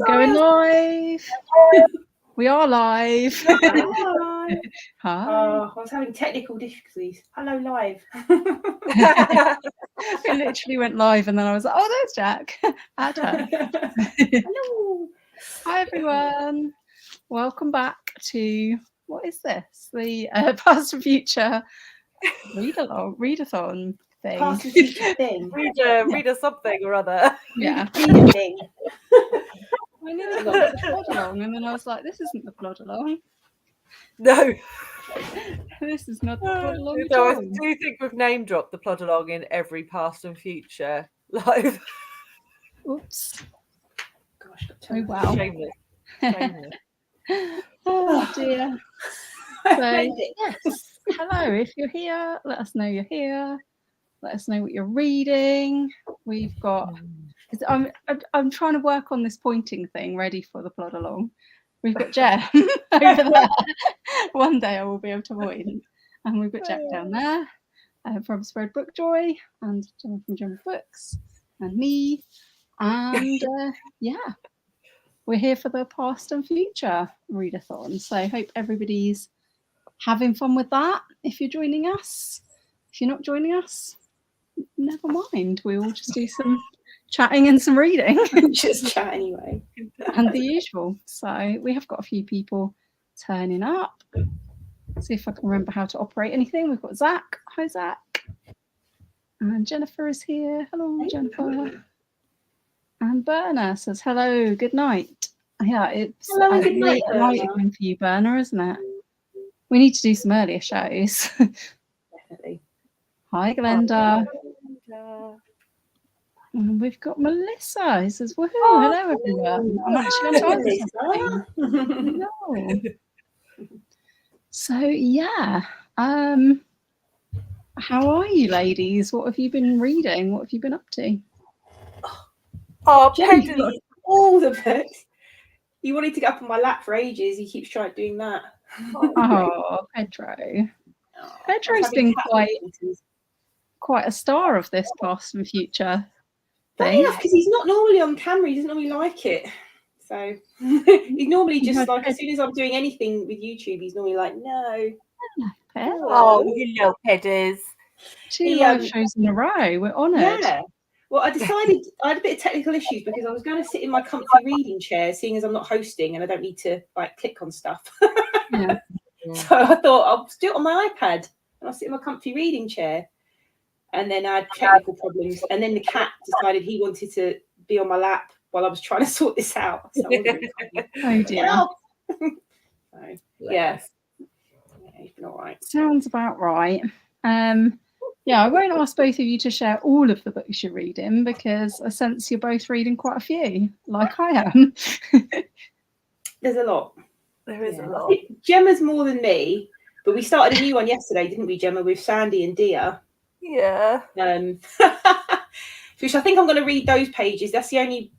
Going live. We are live. Hi. Hi. Oh, I was having technical difficulties. Hello, live. It literally went live and then I was like, oh, there's Jack. Add her. Hello. Hi, everyone. Welcome back to, what is this? The Past and Future readathon thing. Past and future thing. Read a something or other. Yeah. Read a thing. I nearly got the plod along and then I was like, this isn't the plod along. No. This is not the plod along at So all. I do think we've name dropped the plod along in every past and future live. Oops. Gosh, Oh, wow. Shameless. Shameless. Oh, dear. So, Amazing. yes, hello. If you're here, let us know you're here. Let us know what you're reading. We've got. I'm trying to work on this pointing thing, ready for the plod along. We've got Jem over there. One day I will be able to point. And we've got Jack down there from Spread Book Joy, and Gemma from Gemma Books, and me. And yeah, we're here for the past and future readathon. So I hope everybody's having fun with that. If you're joining us, if you're not joining us, never mind. We will just do some chatting and some reading. Just chat anyway. And the usual. So we have got a few people turning up. See if I can remember how to operate anything. We've got Zach. Hi, Zach. And Jennifer is here. Hello, Jennifer. And Berna says hello. Good night. Yeah, it's Hello, good night, late again for you, Berna, isn't it? We need to do some earlier shows. Definitely. Hi, Glenda. And we've got Melissa who says, woohoo, hello everyone. I'm actually on time. No. So yeah. How are you ladies? What have you been reading? What have you been up to? Oh, Jenny's Pedro. got all the books. You wanted to get up on my lap for ages. He keeps trying doing that. Oh, Pedro. Pedro's been quite a star of this past and future Funny thing. enough, because he's not normally on camera. He doesn't normally like it. So he's normally just like, as soon as I'm doing anything with YouTube, he's normally like, no. Oh, hello, Pedders. 2 live shows in a row. We're honoured. Yeah. Well, I decided I had a bit of technical issues because I was going to sit in my comfy reading chair, seeing as I'm not hosting and I don't need to like click on stuff. Yeah. So I thought I'll do it on my iPad and I'll sit in my comfy reading chair. And then I had technical problems. And then the cat decided he wanted to be on my lap while I was trying to sort this out. So Oh dear. So, yes. Yeah, he's been all right. Sounds about right. Yeah, I won't ask both of you to share all of the books you're reading because I sense you're both reading quite a few, like I am. There's a lot. There is a lot. I think Gemma's more than me, but we started a new one yesterday, didn't we, Gemma, with Sandy and Dia? Yeah. Which I think I'm going to read those pages. That's the only.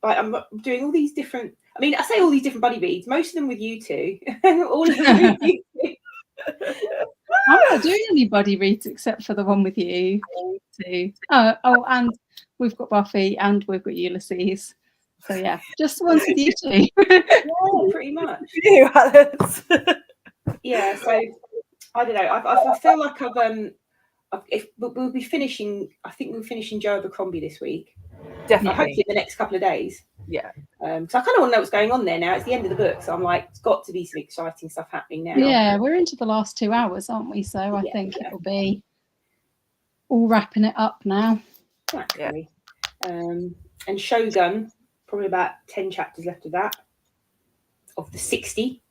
Like, I'm doing all these different. I mean, I say all these different buddy reads. Most of them with you two. All of them with you two. I'm not doing any buddy reads except for the one with you two. Oh, and we've got Buffy and we've got Ulysses. So yeah, just the ones with you two. Yeah, pretty much. You, Alice. Yeah, so I don't know. I feel like we'll be finishing. I think we're finishing Joe Abercrombie this week. Definitely. Hopefully in the next couple of days. Yeah. Because I kind of want to know what's going on there now. It's the end of the book, so I'm like, it's got to be some exciting stuff happening now. Yeah, we're into the last 2 hours, aren't we? So I think it'll be all wrapping it up now. Exactly. And Shogun, probably about 10 chapters left of that, of the 60.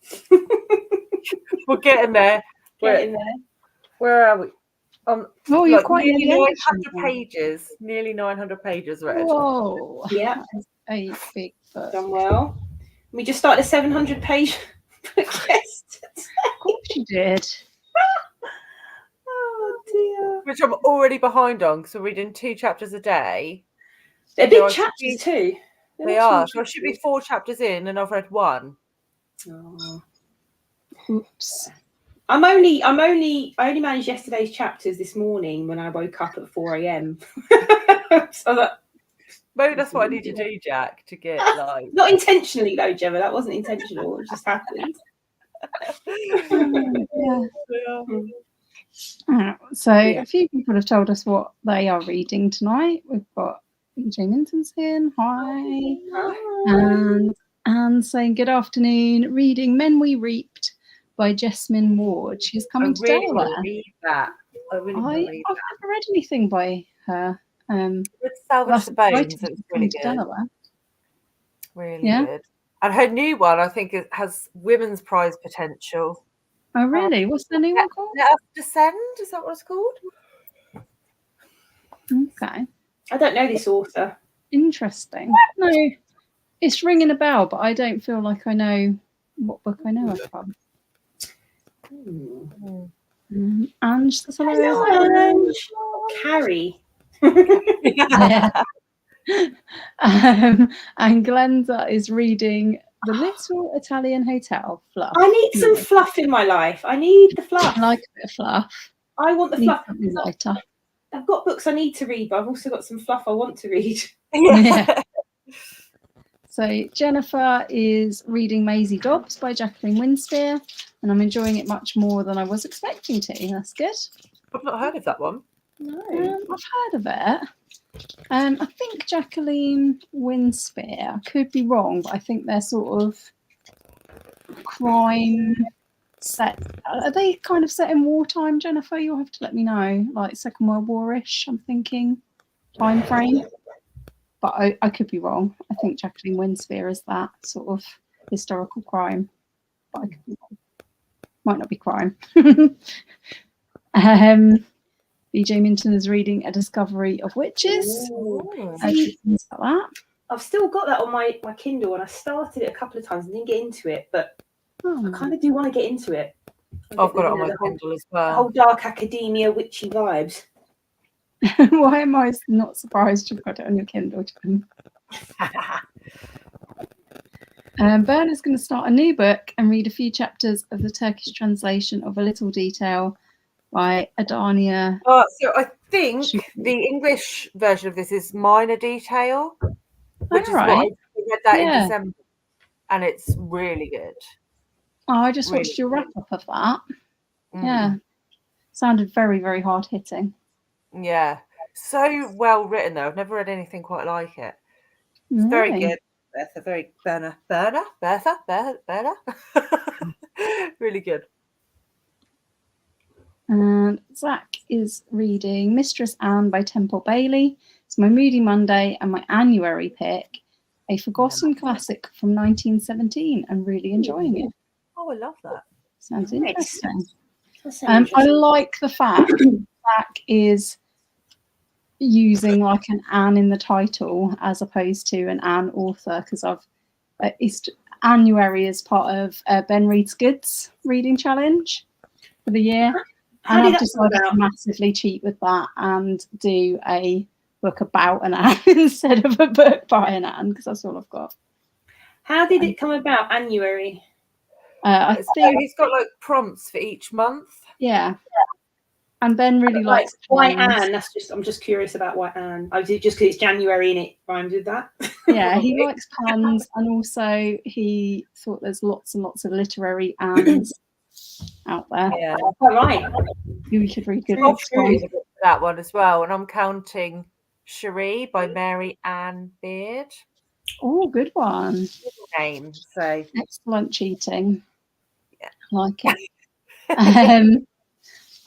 We're getting there. Where are we? Oh, you're quite nearly near 900 pages. Nearly 900 pages read. Whoa. Yeah. A big book. Done well. We just started a 700-page book yesterday. Of course you did. Oh, dear. Which I'm already behind on because we're reading 2 chapters a day. They're big chapters too. They are. So I should be 4 chapters in and I've read 1. Oh. Oops. I only managed yesterday's chapters this morning when I woke up at 4 a.m. So that Maybe that's what I need to do, Jack, to get like. Not intentionally though, Gemma. That wasn't intentional. It just happened. So a few people have told us what they are reading tonight. We've got BJ Minton's here. Hi. And Anne saying good afternoon. Reading Men We Reaped by Jessamine Ward. She's coming to Delaware. Read that. I really want to read I've never read anything by her. With Salvage the Bones, it's really good. Really good. And her new one, I think, it has women's prize potential. Oh, really? What's the new one called? Let Us Descend. Is that what it's called? Okay. I don't know this author. Interesting. No, it's ringing a bell, but I don't feel like I know what book I know her from. Ange says hello. Carrie. And Glenza is reading The Little Italian Hotel. Fluff. I need some fluff in my life. I need the fluff. I like a bit of fluff. I want the fluff. Lighter. I've got books I need to read, but I've also got some fluff I want to read. Yeah. So Jennifer is reading Maisie Dobbs by Jacqueline Winspear, and I'm enjoying it much more than I was expecting to. That's good. I've not heard of that one. No, I've heard of it. I think Jacqueline Winspear, I could be wrong, but I think they're sort of crime set. Are they kind of set in wartime, Jennifer? You'll have to let me know, like Second World War-ish, I'm thinking, time frame. But I could be wrong. I think Jacqueline Winspear is that sort of historical crime. But I could be wrong. Might not be crime. BJ Minton is reading A Discovery of Witches. I've still got that on my Kindle, and I started it a couple of times and didn't get into it, but I kind of do want to get into it. I've got it on my Kindle as well. Whole dark academia witchy vibes. Why am I not surprised you've got it on your Kindle, Jen? Bernard's going to start a new book and read a few chapters of the Turkish translation of A Little Detail by Adania. So I think the English version of this is Minor Detail, which is what I read that in December, and it's really good. Oh, I just watched your wrap up of that. Yeah, sounded very, very hard hitting. Yeah, so well written though. I've never read anything quite like it. It's very good. Bertha. Really good. And Zach is reading Mistress Anne by Temple Bailey. It's my Moody Monday and my Annuary pick, a forgotten classic from 1917, and really enjoying it. Oh, I love that. Sounds interesting. I like the fact Zach is using like an Anne in the title as opposed to an Anne author, because Annuary is part of Ben Reads Goods reading challenge for the year. And I've decided to massively cheat with that and do a book about an Anne instead of a book by an Anne, because that's all I've got. How did it come about, Annuary? I think he's got like prompts for each month. Yeah. And Ben really likes why Anne. I'm just curious about why Anne. I did just because it's January and it rhymes with that. Yeah, he likes puns, and also he thought there's lots and lots of literary Annes out there. Yeah, quite right. You should read good books. That one as well, and I'm counting Cherie by Mary Ann Beard. Oh, good one. Good name. So excellent cheating. Yeah, I like it.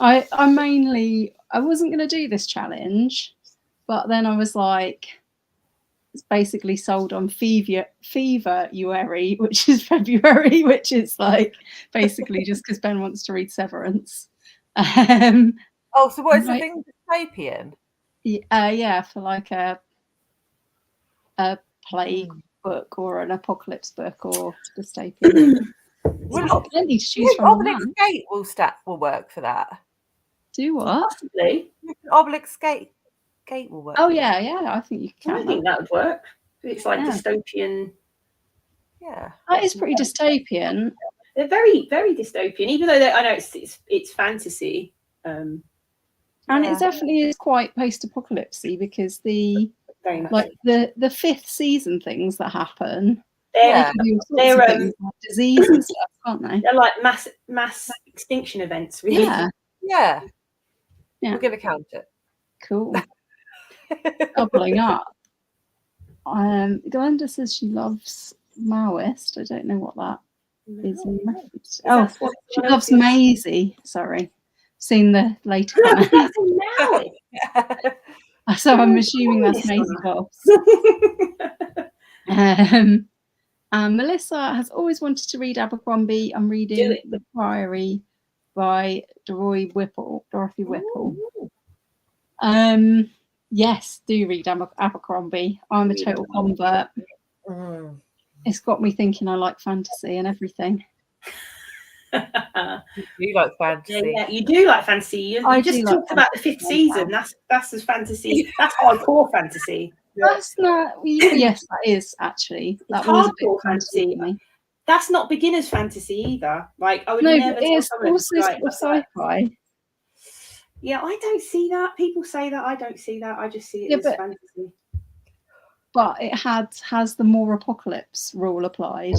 I wasn't going to do this challenge, but then I was like, it's basically sold on Fever-uary, which is February, which is like basically just because Ben wants to read Severance. So what is the thing? Dystopian? Yeah, for like a plague book or an apocalypse book or dystopian. Well, plenty to choose from. Obelix Gate will work for that. Do what? Possibly. Obelix Gate will work. Oh yeah, I think you can. I think that would work. It's like dystopian. Yeah, that is pretty dystopian. They're very, very dystopian, even though I know it's fantasy. And it definitely is quite post-apocalypsy, because the Very much. Like the fifth season things that happen. They're Disease and stuff, aren't they? They're like mass extinction events, really. Yeah. Yeah. We're going to count it. Cool. Doubling up. Glenda says she loves Maoist. I don't know what that is. She loves Maisie. Sorry. Seen the later comment. So I'm assuming that's Maisie Dobbs. Melissa has always wanted to read Abercrombie. I'm reading The Priory by Dorothy Whipple. Yes, do read Abercrombie. I'm a total convert. It's got me thinking I like fantasy and everything. You like fantasy. Yeah, you do like fantasy. You just talked about the fifth season. That's as fantasy. That's hardcore fantasy. That's not. Yes, that is actually. That was hardcore fantasy. That's not beginner's fantasy either. Like I would never. It's also sci-fi. Yeah, I don't see that. People say that. I don't see that. I just see it as fantasy. But it has the more apocalypse rule applied.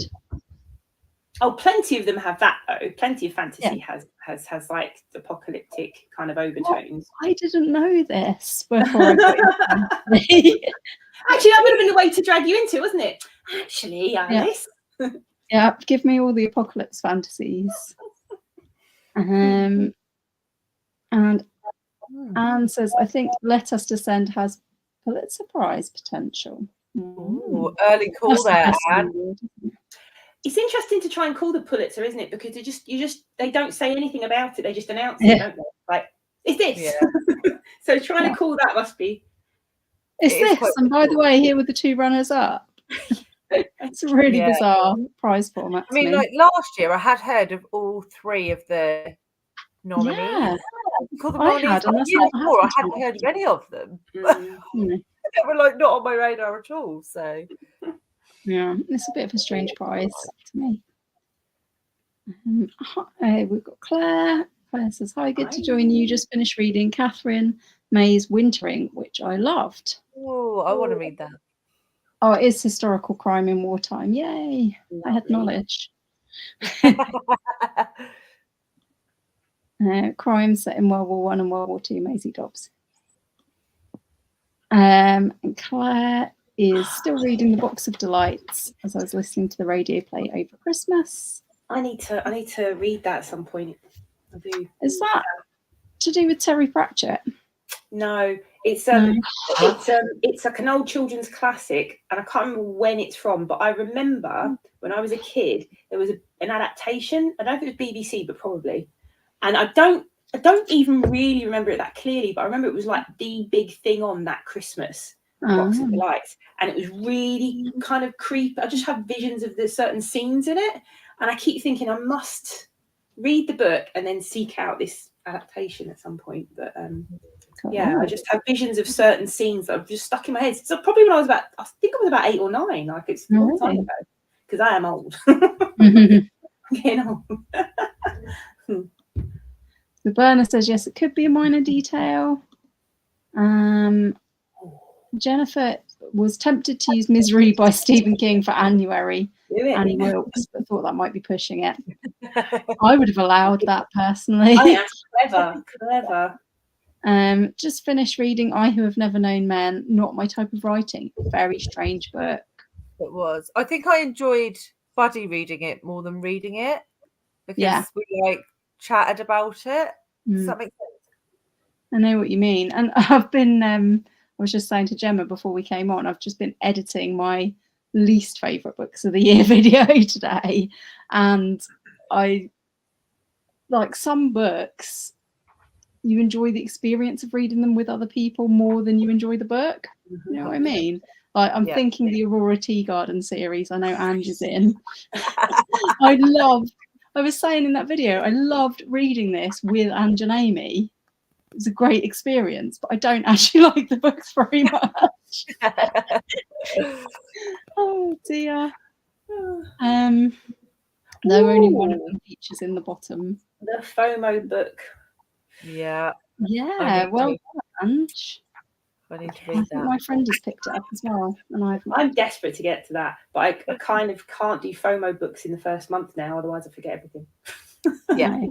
Oh, plenty of them have that though. Plenty of fantasy has like apocalyptic kind of overtones. I didn't know this before I got Actually, that would have been the way to drag you into it, wasn't it? Actually, Alice. Yeah, give me all the apocalypse fantasies. And Anne says, I think Let Us Descend has Pulitzer Prize potential. Ooh, early call there, Anne. It's interesting to try and call the Pulitzer, isn't it? Because they don't say anything about it. They just announce it, don't they? Like, it's this. Yeah. So trying to call that must be. It's this. And by the way, here were the two runners up. It's a really bizarre prize format. I mean, like last year, I had heard of all three of the nominees. Yeah. I hadn't heard of any of them. They were like not on my radar at all. So. Yeah, it's a bit of a strange prize to me. We've got Claire. Claire says, hi, good to join you. Just finished reading Catherine May's Wintering, which I loved. Oh, I want to read that. Oh, it is historical crime in wartime. Yay. Lovely. I had knowledge. Crime set in World War I and World War II, Maisie Dobbs. And Claire is still reading The Box of Delights as I was listening to the radio play over Christmas. I need to read that at some point. I do. Is that to do with Terry Pratchett? No, it's like an old children's classic, and I can't remember when it's from, but I remember when I was a kid there was an adaptation. I don't know if it was BBC, but probably. And I don't even really remember it that clearly, but I remember it was like the big thing on that Christmas. Box of Delights, and it was really kind of creepy. I just have visions of the certain scenes in it, and I keep thinking I must read the book and then seek out this adaptation at some point. But I just have visions of certain scenes that are just stuck in my head. So probably when I think I was about 8 or 9, like it's a long time ago, because I am old. I'm getting old. The burner says yes, it could be a minor detail. Jennifer was tempted to use Misery by Stephen King for Annie Wilkes, but thought that might be pushing it. I would have allowed that personally. Oh, yeah, clever. Just finished reading I Who Have Never Known Men, not my type of writing. Very strange book. It was. I think I enjoyed Buddy reading it more than reading it because we chatted about it. Does that make sense? I know what you mean. And I've been I was just saying to Gemma before we came on, I've just been editing my least favourite books of the year video today. And I like some books, you enjoy the experience of reading them with other people more than you enjoy the book. You know what I mean? Like I'm thinking the Aurora Tea Garden series, I know Ange is in. I was saying in that video, I loved reading this with Ange and Amy. It was a great experience, but I don't actually like the books very much. Oh dear. Though only one of them features in the bottom. The FOMO book. Yeah. Yeah, well done, Ange. I need to I read think that. my friend has picked it up as well, and I'm desperate to get to that, but I kind of can't do FOMO books in the first month now, otherwise I forget everything. Yeah,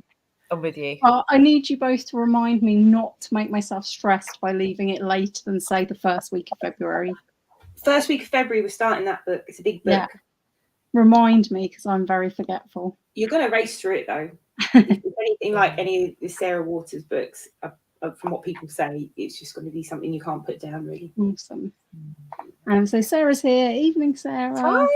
I'm with you. I need you both to remind me not to make myself stressed by leaving it later than, say, the first week of February. First week of February, we're starting that book. It's a big book. Yeah. Remind me, because I'm very forgetful. You're going to race through it, though. If anything like any of the Sarah Waters books, from what people say, it's just going to be something you can't put down, really. Awesome. So Sarah's here. Evening, Sarah. Hi.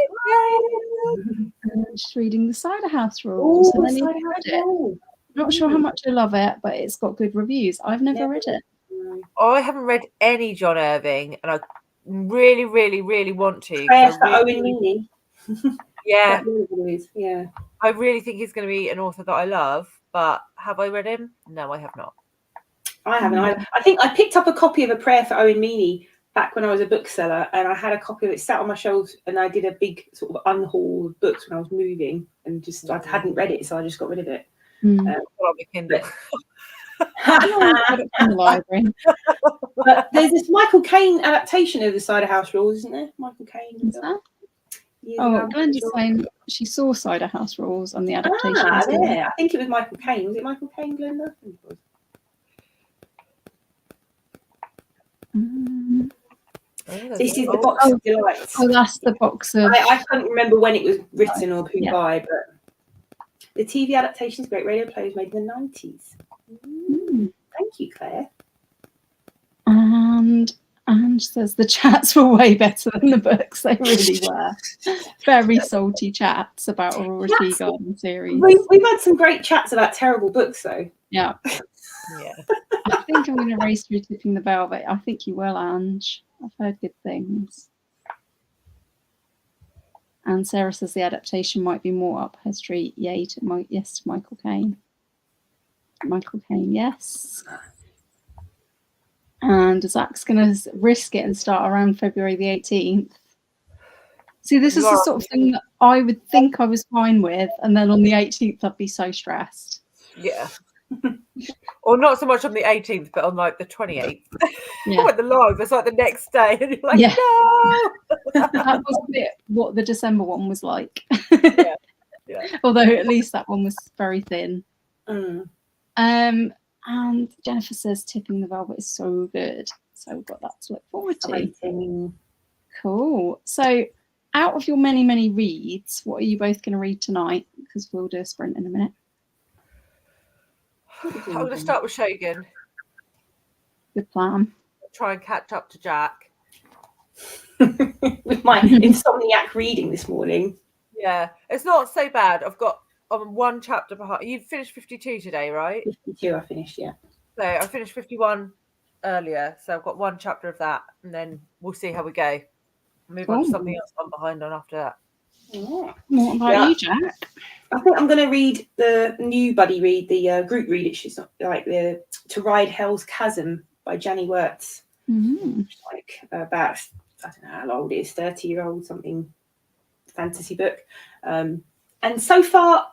And she's reading the Cider House Rules. Oh, And then I'm not sure how much I love it, but it's got good reviews. I've never read it. I haven't read any John Irving, and I really, really, really want to. Prayer for Owen Meany. Yeah. Yeah. I really think he's going to be an author that I love, but have I read him? No, I have not. I haven't either. I think I picked up a copy of A Prayer for Owen Meany back when I was a bookseller, and I had a copy of it sat on my shelf, and I did a big sort of unhaul of books when I was moving, and just I hadn't read it, so I just got rid of it. Kindle. But there's this Michael Caine adaptation of the Cider House Rules, isn't there? Michael Caine. Is that? Glenda's saying she saw Cider House Rules on the adaptation. I think it was Michael Caine. Was it Michael Caine, Glenda? This is the box of delights. Oh, that's the box of. I can't remember when it was written or who by, but the TV adaptation is great radio plays made in the 90s. Thank you, Claire. And says the chats were way better than the books. They really were. Very salty chats about Aurora Tea Garden series. We've had some great chats about terrible books, though. Yeah. I think I'm going to race through Tipping the Velvet. I think you will, Ange. I've heard good things. And Sarah says the adaptation might be more up her street. Yes, to Michael Caine. Michael Caine, yes. And Zach's going to risk it and start around February the 18th. See, this is the sort of thing that I would think I was fine with, and then on the 18th I'd be so stressed. Yeah. Or not so much on the 18th, but on like the 28th. Yeah. When the live, it's like the next day, and you're like, no. That was a bit what the December one was like. Yeah. Although at least that one was very thin. And Jennifer says Tipping the Velvet is so good. So we've got that to look forward to. Cool. So out of your many, many reads, what are you both going to read tonight? Because we'll do a sprint in a minute. I'm going to start with Shogun. Good plan. Try and catch up to Jack. With my insomniac reading this morning. Yeah, it's not so bad. I've got one chapter behind. You finished 52 today, right? 52 I finished, yeah. So I finished 51 earlier, so I've got one chapter of that, and then we'll see how we go. Move on to something else I'm behind on after that. What about you, Jack? I think I'm going to read the new buddy read, the group read. It's not like the To Ride Hell's Chasm by Janny Wirtz. Like about, I don't know how old it is, 30-year-old something fantasy book. And so far,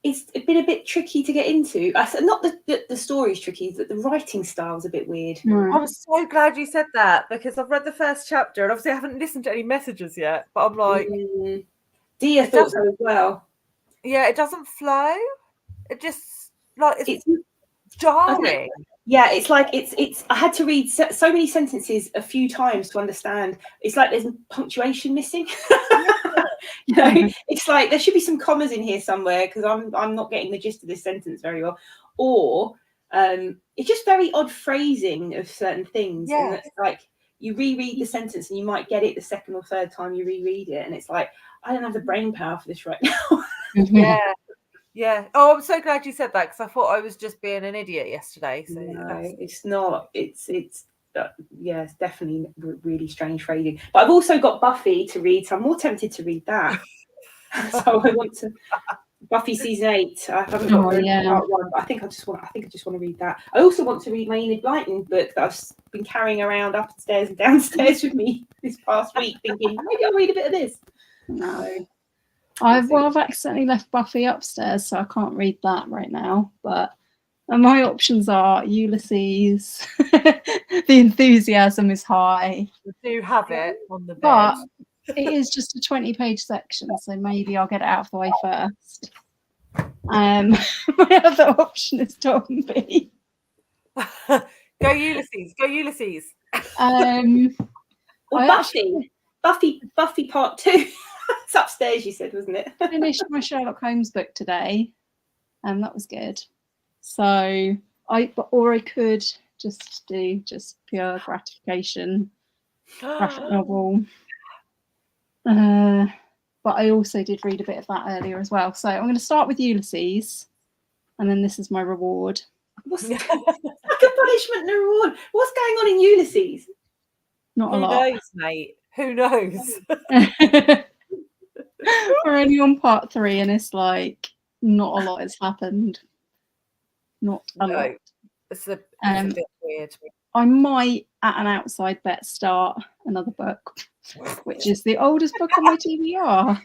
it's been a bit tricky to get into. Not the story's tricky, but the writing style's a bit weird. I'm so glad you said that, because I've read the first chapter and obviously I haven't listened to any messages yet, but I'm like... Dia thought so as well. Yeah, it doesn't flow. It just, like, it's jarring. Yeah, it's like it's. I had to read so many sentences a few times to understand. It's like there's punctuation missing. You know, it's like there should be some commas in here somewhere because I'm not getting the gist of this sentence very well. Or it's just very odd phrasing of certain things. Yeah. And it's like you reread the sentence and you might get it the second or third time you reread it, and it's like I don't have the brain power for this right now. Yeah. Oh, I'm so glad you said that because I thought I was just being an idiot yesterday. So no, it's not. It's it's definitely really strange phrasing. But I've also got Buffy to read, so I'm more tempted to read that. So I want to Buffy season 8. I haven't got part 1, but I think I just want to read that. I also want to read my Enid Blyton book that I've been carrying around upstairs and downstairs with me this past week, thinking maybe I'll read a bit of this. No. I've accidentally left Buffy upstairs, so I can't read that right now. But And my options are Ulysses. The enthusiasm is high. We do have it on the bed. But it is just a 20-page section, so maybe I'll get it out of the way first. My other option is Dombey. Go Ulysses. Go Ulysses. Or Buffy Part 2. It's upstairs, you said, wasn't it? Finished my Sherlock Holmes book today, and that was good. So I could just do pure gratification graphic novel. But I also did read a bit of that earlier as well. So I'm going to start with Ulysses, and then this is my reward. What's like a punishment and a reward? What's going on in Ulysses? Not a lot. Who knows, mate? Who knows? We're only on part 3, and it's like not a lot has happened. Not a lot. It's a bit weird. I might, at an outside bet, start another book, which is the oldest book on my TBR. Well,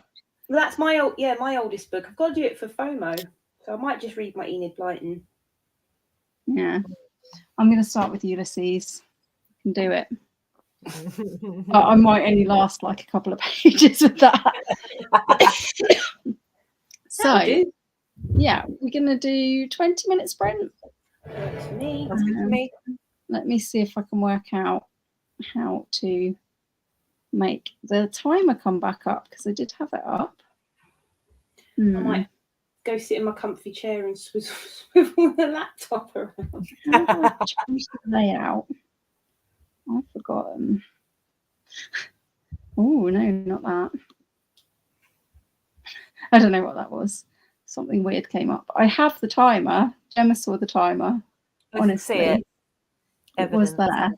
that's my oldest book. I've got to do it for FOMO, so I might just read my Enid Blyton. Yeah, I'm going to start with Ulysses. I can do it. But I might only last like a couple of pages with that. So, yeah, we're going to do 20-minute sprint. That's me. Let me see if I can work out how to make the timer come back up, because I did have it up. I might go sit in my comfy chair and swivel the laptop around. How do I change the layout? I've forgotten. Oh, no, not that. I don't know what that was. Something weird came up. I have the timer. Gemma saw the timer. Honestly, it was there.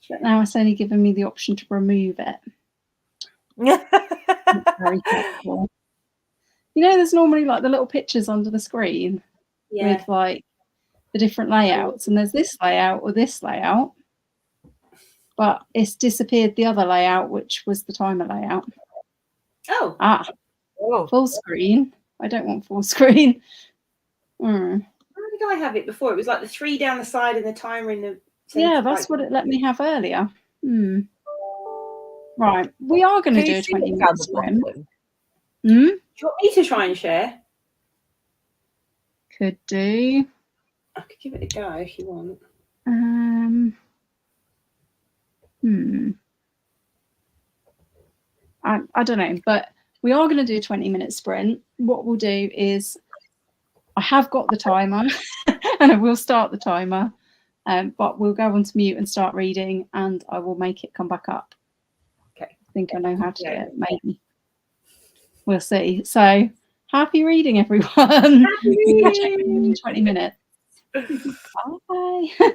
But now it's only given me the option to remove it. Very helpful. You know, there's normally like the little pictures under the screen with like the different layouts, and there's this layout or this layout, but it's disappeared the other layout, which was the timer layout. Full screen. I don't want full screen. How did I have it before? It was like the 3 down the side and the timer in the center. Yeah, that's what it let me have earlier. Right, we are going to do a 20-minute sprint. Do you want me to try and share? Could do. I could give it a go if you want. I don't know, but we are going to do a 20-minute sprint. What we'll do is, I have got the timer, and I will start the timer, but we'll go on to mute and start reading, and I will make it come back up. Okay. I think I know how to do it, maybe. We'll see. So, happy reading, everyone. Happy reading. Check in 20 minutes. Bye.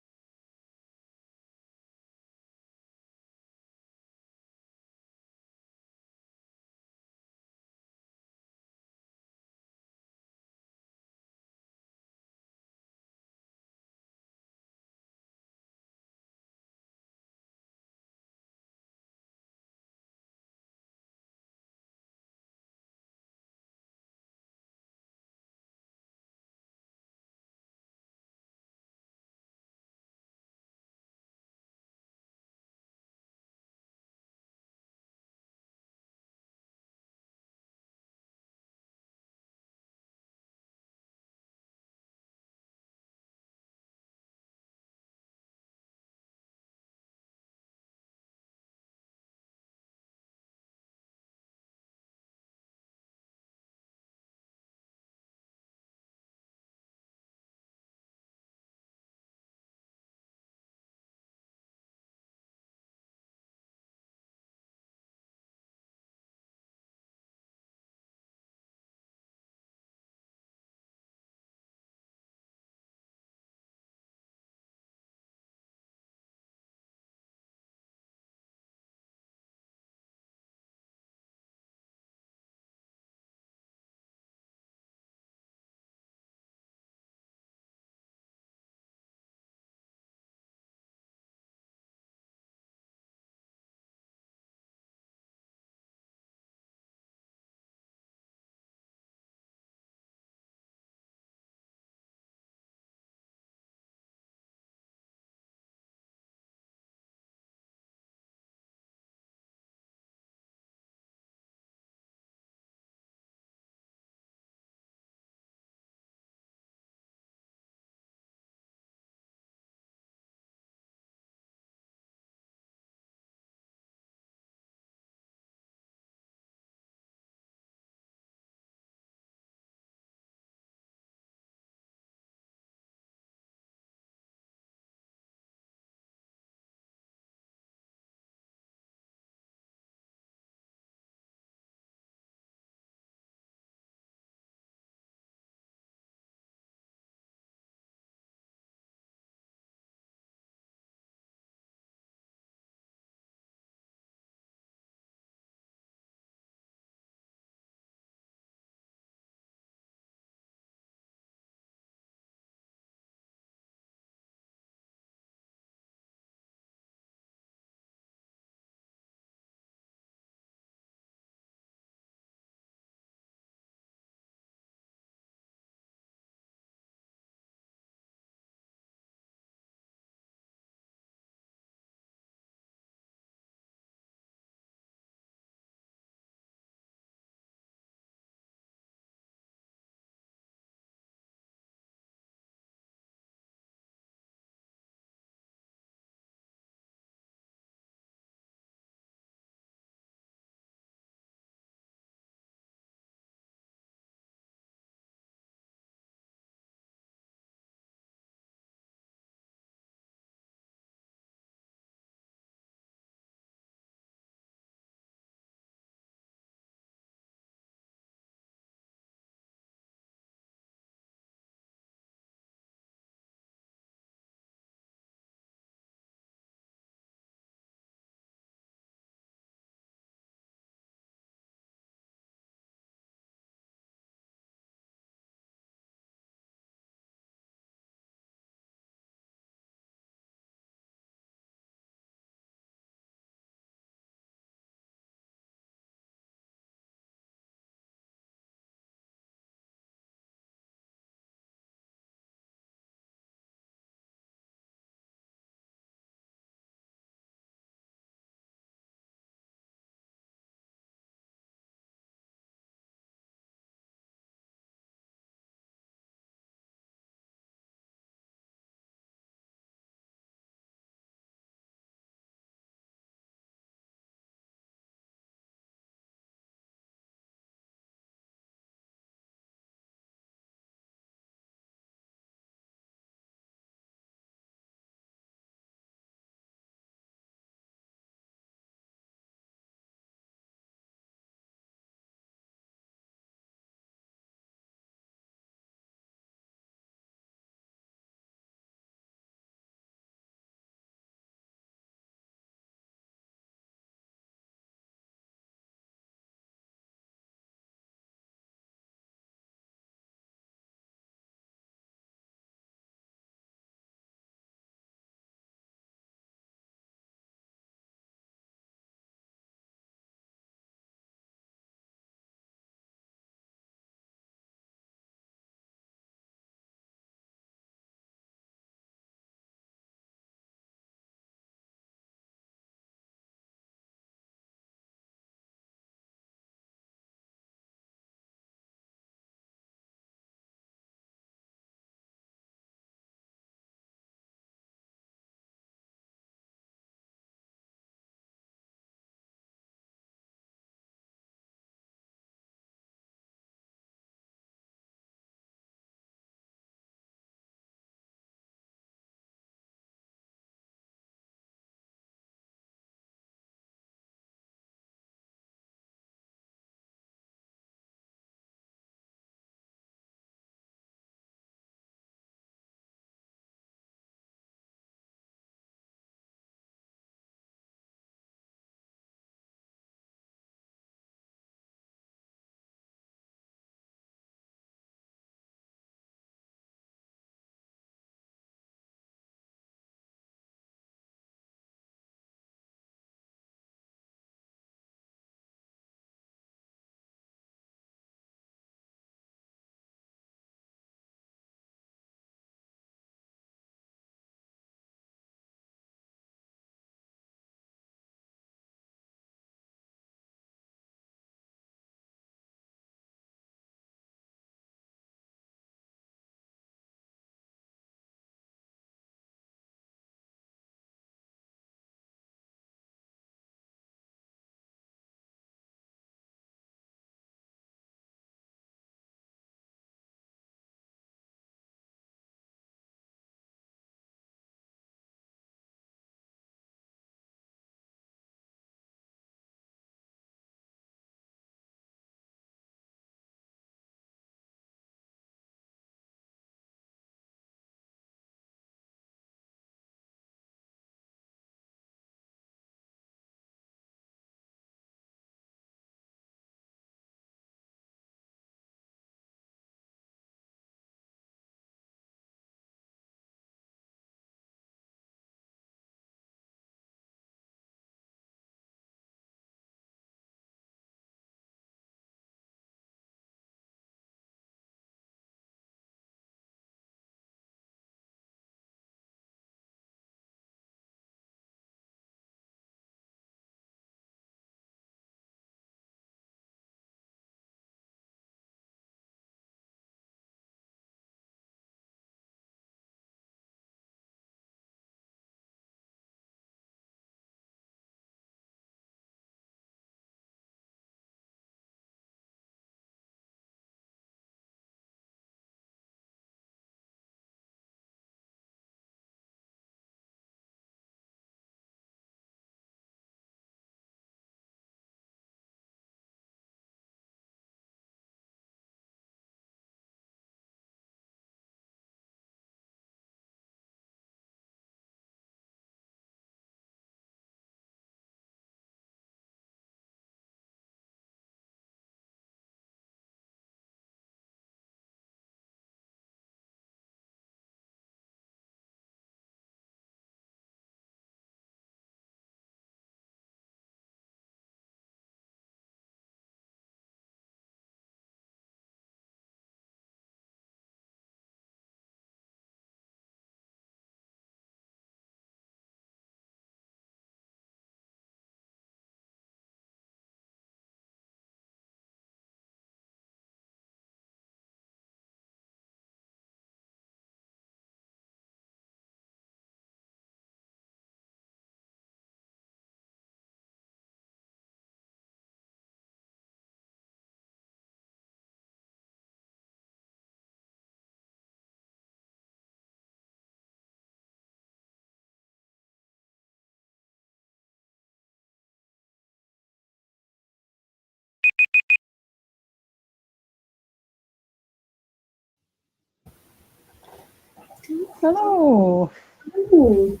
Hello. Ooh.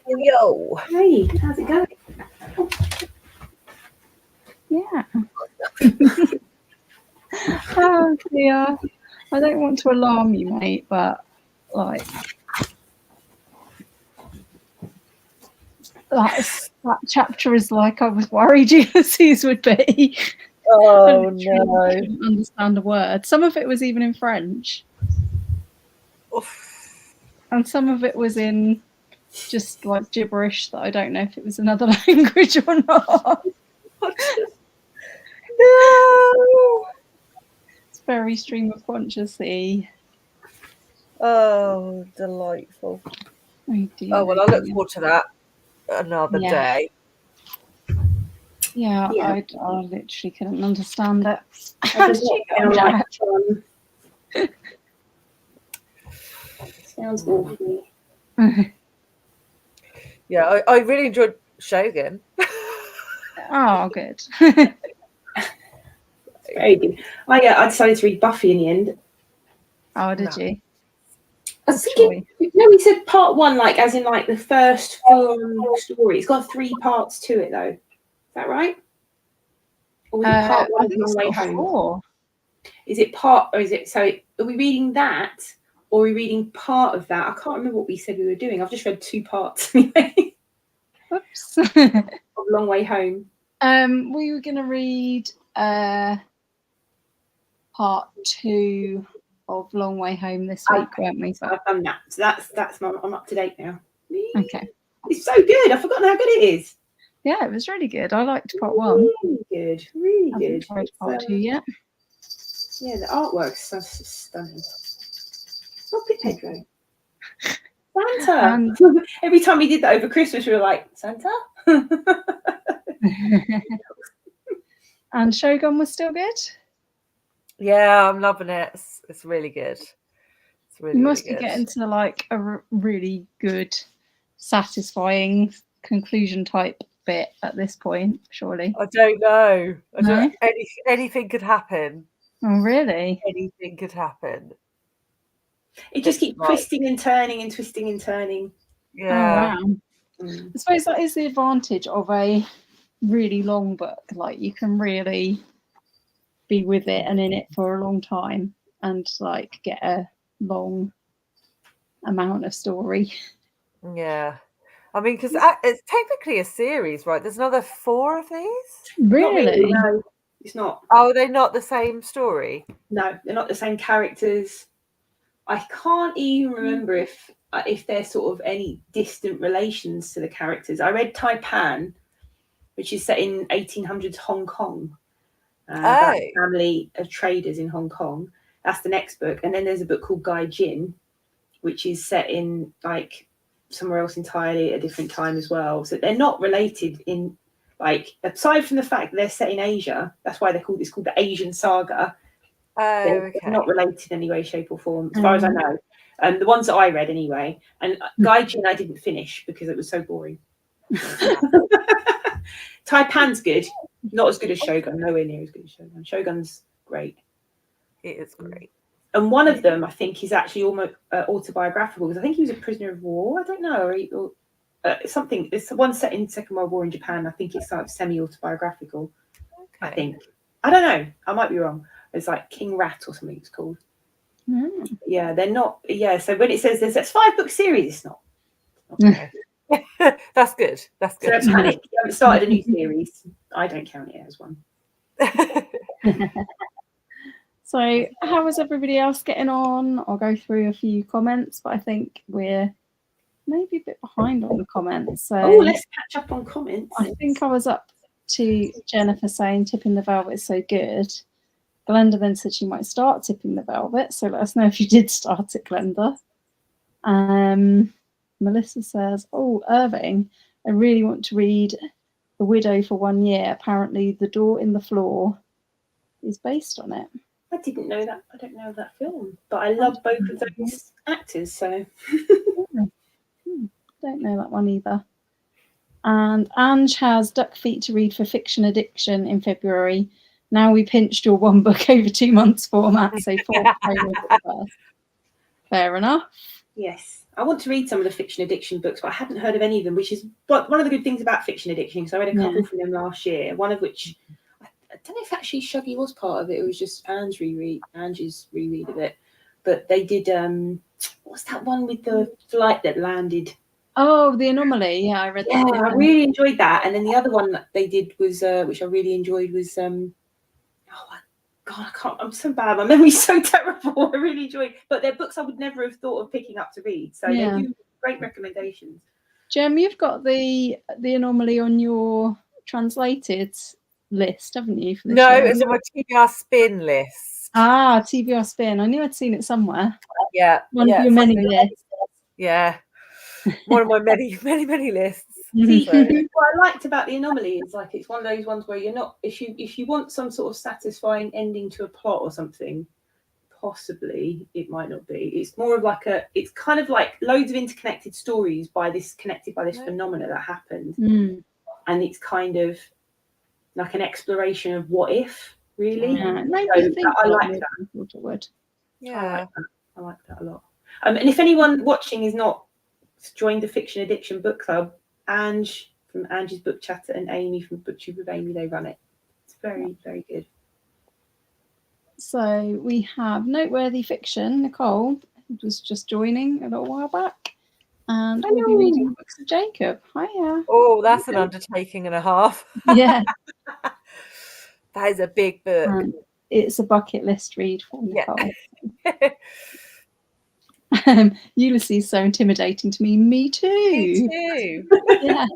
Yo. Hey, how's it going? Yeah. Oh dear. I don't want to alarm you, mate, but like that chapter is like I was worried Ulysses would be. Oh I no. didn't understand a word. Some of it was even in French. Oof. And some of it was in just like gibberish that I don't know if it was another language or not. No. It's very stream of consciously. Oh, delightful. Oh dear. Oh well, I look forward to that another day. Yeah, Yeah. I literally couldn't understand it. I just sounds awful. Yeah, I really enjoyed Shogun. Oh, good. Very good. I decided to read Buffy in the end. Oh, did you? I was thinking, no, we said part 1, like as in like the first full story. It's got 3 parts to it, though. Is that right? Or was it part 1 of Long Way Home? 4. Is it part, or is it? So, are we reading that, or are we reading part of that? I can't remember what we said we were doing. I've just read 2 parts anyway. Oops. Of Long Way Home. We were going to read part 2 of Long Way Home this week, weren't we? So I've done that. So that's I'm up to date now. Okay. It's so good. I've forgotten how good it is. Yeah, it was really good. I liked part 1. Really good. Really good. I haven't tried part 2 yet. Yeah, the artwork's just stunning. Stop it, Pedro. Santa. Every time we did that over Christmas, we were like, Santa? And Shogun was still good? Yeah, I'm loving it. It's really good. It's really, you must really be good. getting to like a really good, satisfying conclusion type bit at this point, surely. I don't know. No? Anything could happen. Oh, really? Anything could happen. It just keeps twisting and turning and twisting and turning. Yeah. Oh, wow. I suppose that is the advantage of a really long book. Like you can really be with it and in it for a long time and like get a long amount of story. Yeah. I mean, because it's technically a series, right? There's another 4 of these? Really? No, it's not. Oh, they're not the same story? No, they're not the same characters. I can't even remember if they're sort of any distant relations to the characters. I read Taipan, which is set in 1800s Hong Kong, about a family of traders in Hong Kong. That's the next book. And then there's a book called Gai Jin, which is set in like somewhere else entirely at a different time as well. So they're not related in, like, aside from the fact that they're set in Asia, that's why it's called the Asian Saga. They're not related in any way, shape, or form, as far as I know. The ones that I read anyway. And Gaijin I didn't finish because it was so boring. Taipan's good. Not as good as Shogun. Nowhere near as good as Shogun. Shogun's great. It is great. And one of them, I think, is actually almost autobiographical because I think he was a prisoner of war. I don't know. Or something. It's one set in the Second World War in Japan. I think it's sort of semi-autobiographical. I think. I don't know. I might be wrong. It's like King Rat or something it's called. Yeah, they're not. Yeah, so when it says there's 5-book series, it's not. Okay. That's good. That's good. So don't panic. You haven't started a new series. I don't count it as one. So how was everybody else getting on? I'll go through a few comments, but I think we're maybe a bit behind on the comments. So let's catch up on comments. I think I was up to Jennifer saying Tipping the Velvet is so good. Glenda then said she might start Tipping the Velvet, so let us know if you did start it, Glenda. Melissa says, oh, Irving, I really want to read The Widow for 1 year. Apparently The Door in the Floor is based on it. I didn't know that. I don't know that film, but I love both of those actors, so. Don't know that one either. And Ange has Duck Feet to read for Fiction Addiction in February. Now we pinched your 1 book over 2 months format, so 4 first. Fair enough. Yes, I want to read some of the fiction addiction books, but I haven't heard of any of them, which is one of the good things about fiction addiction, because I read a couple from them last year, one of which, I don't know if actually Shuggy was part of it, it was just Angie's reread of it, but they did, what's that one with the flight that landed? Oh, The Anomaly. Yeah, I read that. Yeah, I really enjoyed that. And then the other one that they did was, which I really enjoyed was, God, I'm so bad. My memory's so terrible. I really enjoy it. But they're books I would never have thought of picking up to read. So they do great recommendations. Jem, you've got the Anomaly on your translated list, haven't you? For this No, year? it's on my TBR spin list. Ah, TBR spin. I knew I'd seen it somewhere. Yeah. One of your many lists. Yeah. One of my many lists. See, what I liked about The Anomaly is like it's one of those ones where you're not, if you want some sort of satisfying ending to a plot or something, possibly it might not be. It's more of like it's kind of like loads of interconnected stories connected by this phenomena that happened, and it's kind of like an exploration of what if, really. Yeah, I like that. Yeah, I like that a lot. And if anyone watching is not joined the Fiction Addiction Book Club, Ange from Angie's Book Chatter and Amy from BookTube with Amy, they run it. It's very, very good. So we have Noteworthy Fiction. Nicole was just joining a little while back, and we'll be reading the Books of Jacob. Hiya. Oh, that's an undertaking and a half. Yeah. That is a big book. It's a bucket list read for Nicole. Yeah. Ulysses is so intimidating to me. Me too. Me too. Yeah.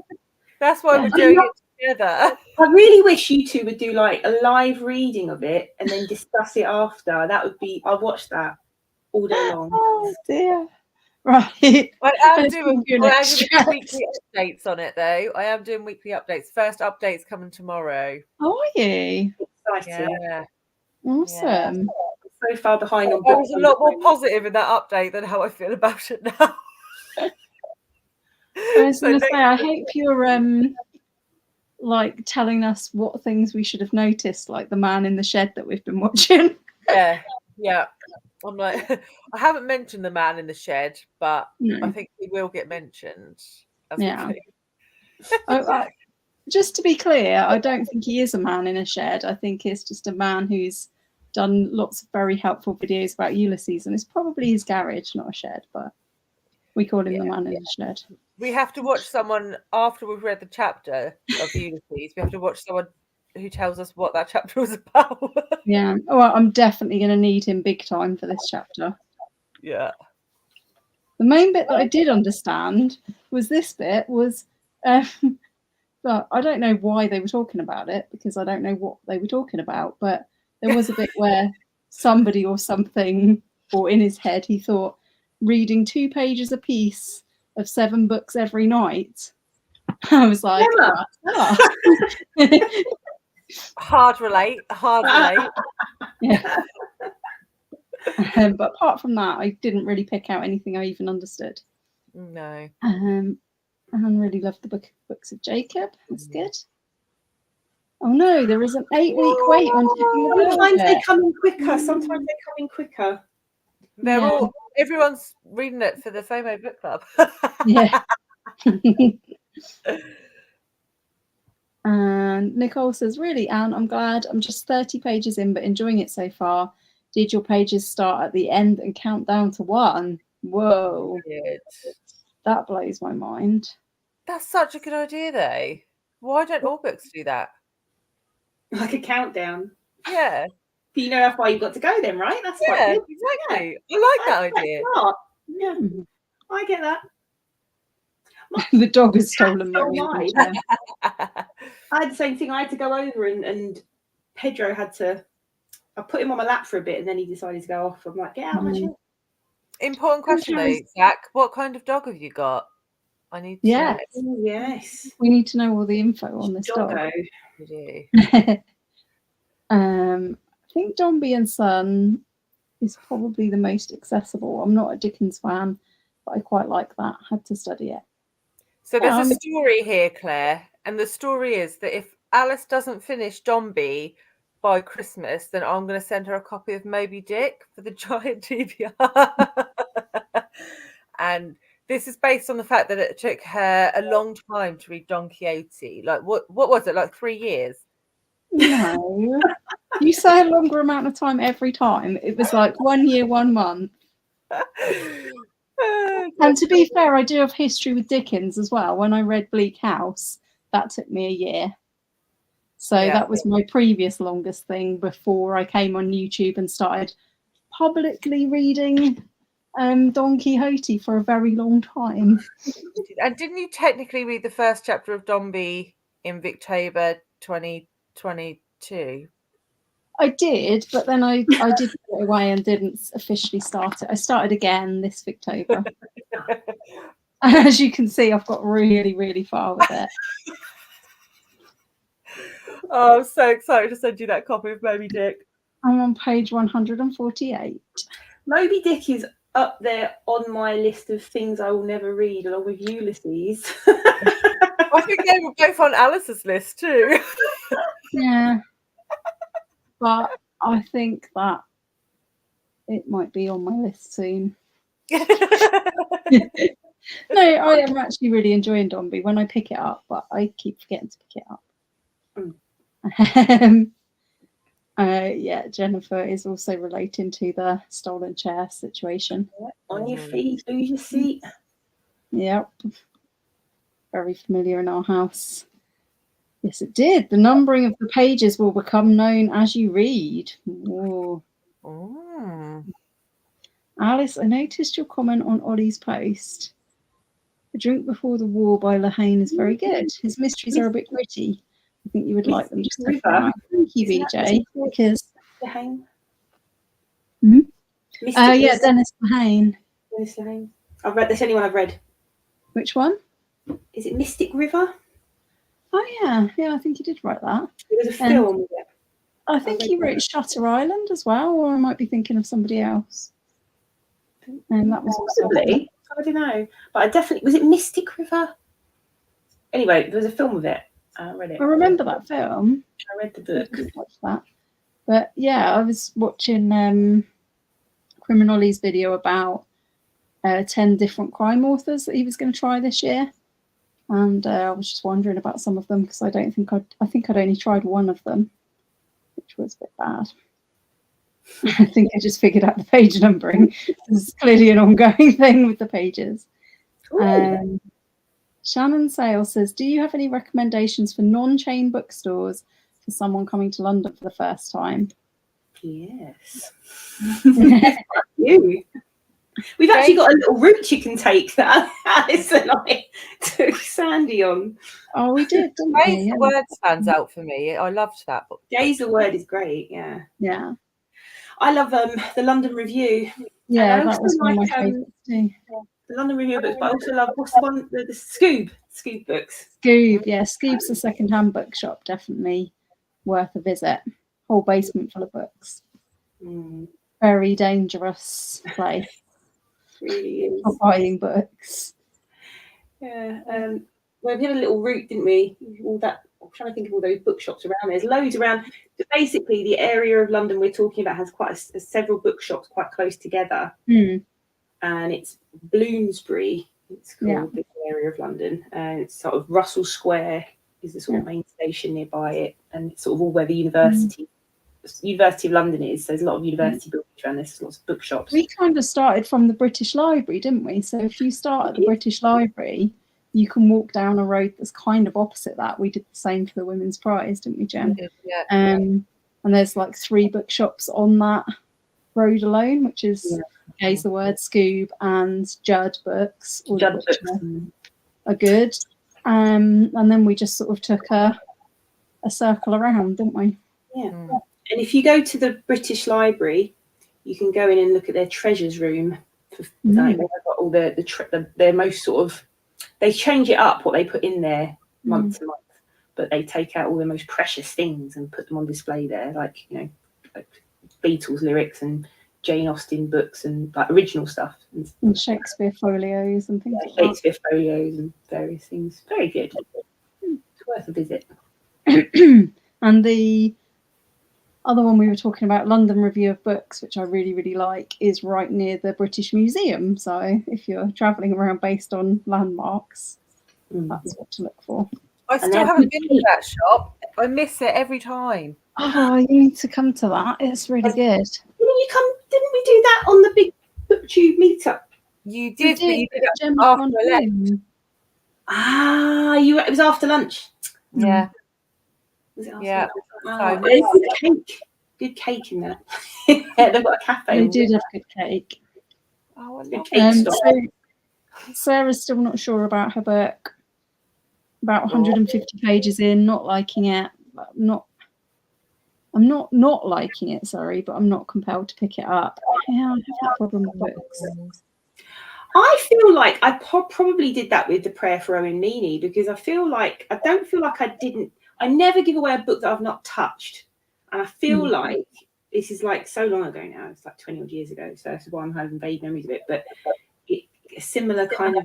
That's why we're doing it together. I really wish you two would do like a live reading of it and then discuss it after. That would be, I'll watch that all day long. Oh dear. Right. I am doing weekly updates on it though. I am doing weekly updates. First update's coming tomorrow. Oh, are you? Exciting. Yeah. Awesome. So far behind on I was a lot more positive in that update than how I feel about it now. I was going to say, I hope you're like telling us what things we should have noticed, like the man in the shed that we've been watching. Yeah. I'm like, I haven't mentioned the man in the shed, but I think he will get mentioned. Just to be clear, I don't think he is a man in a shed. I think it's just a man who's done lots of very helpful videos about Ulysses, and it's probably his garage, not a shed, but we call him the man in the shed. We have to watch someone after we've read the chapter of Ulysses. We have to watch someone who tells us what that chapter was about. Yeah. Oh, well, I'm definitely going to need him big time for this chapter. Yeah. The main bit that I did understand was this bit was, but I don't know why they were talking about it because I don't know what they were talking about. But there was a bit where somebody or something, or in his head, he thought reading 2 pages a piece of 7 books every night. I was like, hard relate. Yeah. But apart from that, I didn't really pick out anything I even understood. No. And really loved the Books of Jacob. That's good. Oh no, there is an 8-week wait on Sometimes they come in quicker. Everyone's reading it for the FOMO book club. Yeah. And Nicole says, really, Anne, I'm glad. I'm just 30 pages in, but enjoying it so far. Did your pages start at the end and count down to 1? Whoa. Good. That blows my mind. That's such a good idea, though. Why don't all books do that? Like a countdown. Yeah. But you know how far you've got to go then, right? That's quite good. Exactly. Yeah. I like that idea. Yeah, I get that. The dog has stolen my I had the same thing. I had to go over and Pedro had to, I put him on my lap for a bit and then he decided to go off. I'm like, get out of my chair. Important question though, Zach. What kind of dog have you got? I need to know. Yes. We need to know all the info on this dog. We do. I think Dombey and Son is probably the most accessible. I'm not a Dickens fan, but I quite like that. Had to study it. So there's a story here, Claire, and the story is that if Alice doesn't finish Dombey by Christmas, then I'm going to send her a copy of Moby Dick for the giant TBR. and this is based on the fact that it took her a long time to read Don Quixote. Like what was it, like 3 years? No. You say a longer amount of time every time. It was like 1 year, 1 month. And to be fair, I do have history with Dickens as well. When I read Bleak House, that took me a year. So that was my previous longest thing before I came on YouTube and started publicly reading Don Quixote for a very long time. And didn't you technically read the first chapter of Dombey in Victober 2022? I did, but then I did put it away and didn't officially start it. I started again this Victober. As you can see, I've got really, really far with it. Oh, I'm so excited to send you that copy of Moby Dick. I'm on page 148. Moby Dick is up there on my list of things I will never read, along with Ulysses. I think they were both on Alice's list too. Yeah. But I think that it might be on my list soon. No, I am actually really enjoying Dombey when I pick it up, but I keep forgetting to pick it up. Yeah, Jennifer is also relating to the stolen chair situation. On your feet, lose your seat. Yep. Very familiar in our house. Yes, it did. The numbering of the pages will become known as you read. Oh. Alice, I noticed your comment on Ollie's post. A Drink Before the War by Lehane is very good. His mysteries are a bit gritty. I think you would like them. Just thank you, BJ. Because Lehane? Yeah, Dennis Lehane. Dennis Lehane. I've read. That's the only one I've read. Which one? Is it Mystic River? Oh yeah, I think he did write that. There was a film with it. I think he wrote Shutter Island as well, or I might be thinking of somebody else. And that was possibly. I don't know, but I definitely was it Mystic River. Anyway, there was a film of it. I read it. I remember that film. I read the book. I didn't watch that. But yeah, I was watching Criminoli's video about 10 different crime authors that he was going to try this year, and I was just wondering about some of them because I think I'd only tried one of them, which was a bit bad. I think I just figured out the page numbering. There's clearly an ongoing thing with the pages. Shannon Sale says, do you have any recommendations for non-chain bookstores for someone coming to London for the first time? Yes. You. We've actually got a little route you can take that Alice and I took Sandy on. Oh, we did, didn't we? Days the Word stands out for me. I loved that book. Days the Word is great, yeah. Yeah. I love the London Review. Yeah, that was one of my favourites too. The London Review books, but I also love, what's the one, the Scoob books. Scoob, yeah. Scoob's a second-hand bookshop, definitely worth a visit. Whole basement full of books. Very dangerous place. Really is. For buying books. Yeah. Well, we had a little route, didn't we? All that. I'm trying to think of all those bookshops around. There's loads around. Basically, the area of London we're talking about has quite several bookshops quite close together. And it's Bloomsbury. It's called the area of London, and it's sort of Russell Square is the sort of main station nearby it, and it's sort of all where the University of London is. So there's a lot of university buildings around this. There's lots of bookshops. We kind of started from the British Library, didn't we? So if you start at the British Library, you can walk down a road that's kind of opposite that. We did the same for the Women's Prize, didn't we, Jen? Yeah. And there's like 3 bookshops on that road alone, which is Gaze the Word, Scoob, and Judd Books. Judd Books are good. And then we just sort of took a circle around, didn't we? Yeah. And if you go to the British Library, you can go in and look at their treasures room. They've got all their most sort of. They change it up what they put in there month to month, but they take out all the most precious things and put them on display there, like like Beatles lyrics and Jane Austen books and like original stuff and Shakespeare folios and things. Yeah, Shakespeare folios and various things. Very good. It's worth a visit. And the other one we were talking about, London Review of Books, which I really, really like, is right near the British Museum. So if you're travelling around based on landmarks, that's what to look for. I still haven't been to that shop. I miss it every time. Oh, you need to come to that. It's really good. Didn't we do that on the big BookTube meetup? You did, but you did it Gemma after can't I left. win. It was after lunch. Yeah. Was it after Yeah. lunch? There's good cake. Good cake in there. Yeah, they've got a cafe. They did have good cake. Oh, I love it. So Sarah's still not sure about her book. About 150 pages in, not liking it. I'm not liking it, sorry, but I'm not compelled to pick it up. Yeah, I have that problem with books. I feel like I probably did that with The Prayer for Owen Meany, because I don't feel like I never give away a book that I've not touched. And I feel like this is like so long ago now, it's like 20 odd years ago, so that's why I'm having vague memories of it, but a similar kind of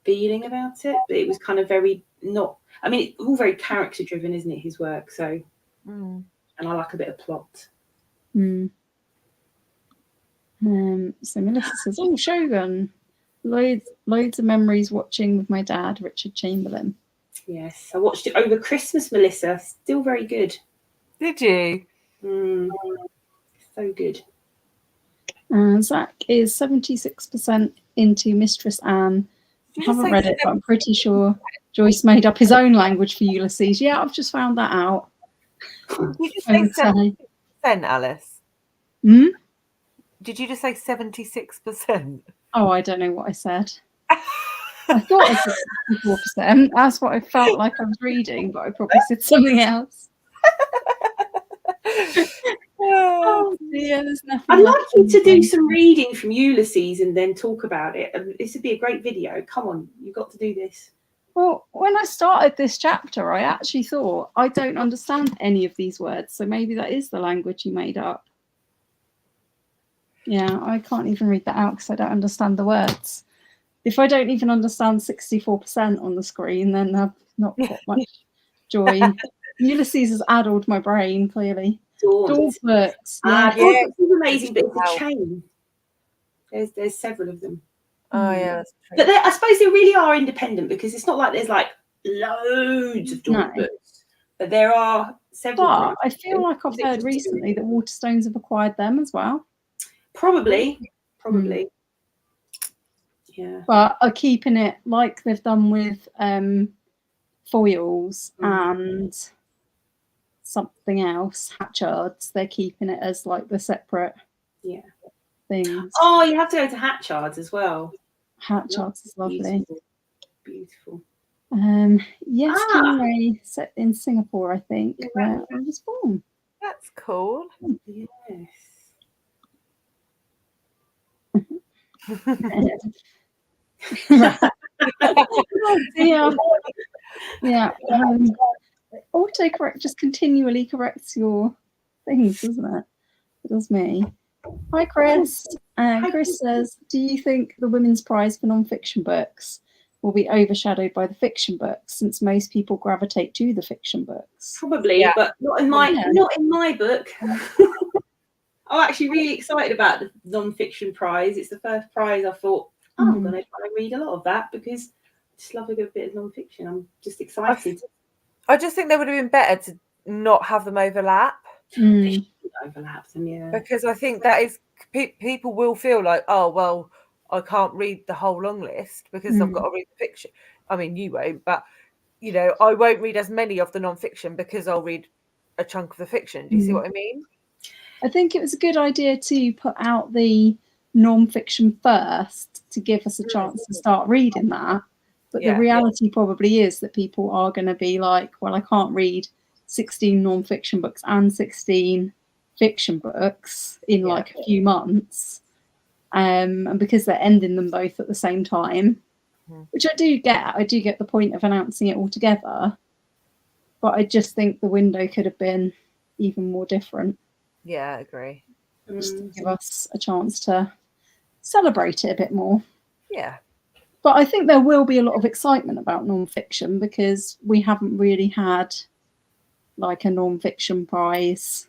feeling about it, but it was kind of very it's all very character driven, isn't it, his work? So and I like a bit of plot. So Melissa says, oh, Shogun, loads of memories watching with my dad, Richard Chamberlain. Yes, I watched it over Christmas, Melissa. Still very good. Did you? So good. Zach is 76% into Mistress Anne. I haven't read it, but I'm pretty sure Joyce made up his own language for Ulysses. Yeah, I've just found that out. Did you just say 70%, Alice? Did you just say 76%? Oh, I don't know what I said. I thought I said 64%. That's what I felt like I was reading, but I probably said something else. Oh dear, there's nothing. I'd like you to do some reading from Ulysses and then talk about it. This would be a great video. Come on, you've got to do this. Well, when I started this chapter, I actually thought, I don't understand any of these words, so maybe that is the language you made up. Yeah, I can't even read that out because I don't understand the words. If I don't even understand 64% on the screen, then I've not got much joy. Ulysses has addled my brain, clearly. Daunt books. Yeah, Daunt books is amazing, but it's a chain. There's several of them. Oh yeah, that's true. But I suppose they really are independent, because it's not like there's like loads of Daunt books, but there are several. But I feel like I've heard recently that Waterstones have acquired them as well. Probably. Yeah. But are keeping it like they've done with foils and something else, Hatchards. They're keeping it as like the separate things. Oh, you have to go to Hatchards as well. Hatchards is lovely. Beautiful. Yes, Kingray, set in Singapore, I think, where I was born. That's cool. Yes. Oh dear. Yeah. Autocorrect just continually corrects your things, doesn't it? It does me. Hi, Chris. Chris says, do you think the Women's Prize for non-fiction books will be overshadowed by the fiction books, since most people gravitate to the fiction books? Probably, but not in my book. I'm actually really excited about the non-fiction prize. It's the first prize I thought, I'm going to try and read a lot of that, because I just love a good bit of non-fiction. I'm just excited. I just think they would have been better to not have them overlap. They should overlap them, yeah. Because I think that is, people will feel like, oh, well, I can't read the whole long list because I've got to read the fiction. I mean, you won't, but, you know, I won't read as many of the non-fiction because I'll read a chunk of the fiction. Do you see what I mean? I think it was a good idea to put out the non-fiction first to give us a chance to start reading that. But the reality probably is that people are going to be like, well, I can't read 16 non-fiction books and 16 fiction books in like a few months. And because they're ending them both at the same time, which I do get the point of announcing it all together. But I just think the window could have been even more different. Yeah, I agree. Just to give us a chance to celebrate it a bit more. Yeah. But I think there will be a lot of excitement about non-fiction, because we haven't really had like a non-fiction prize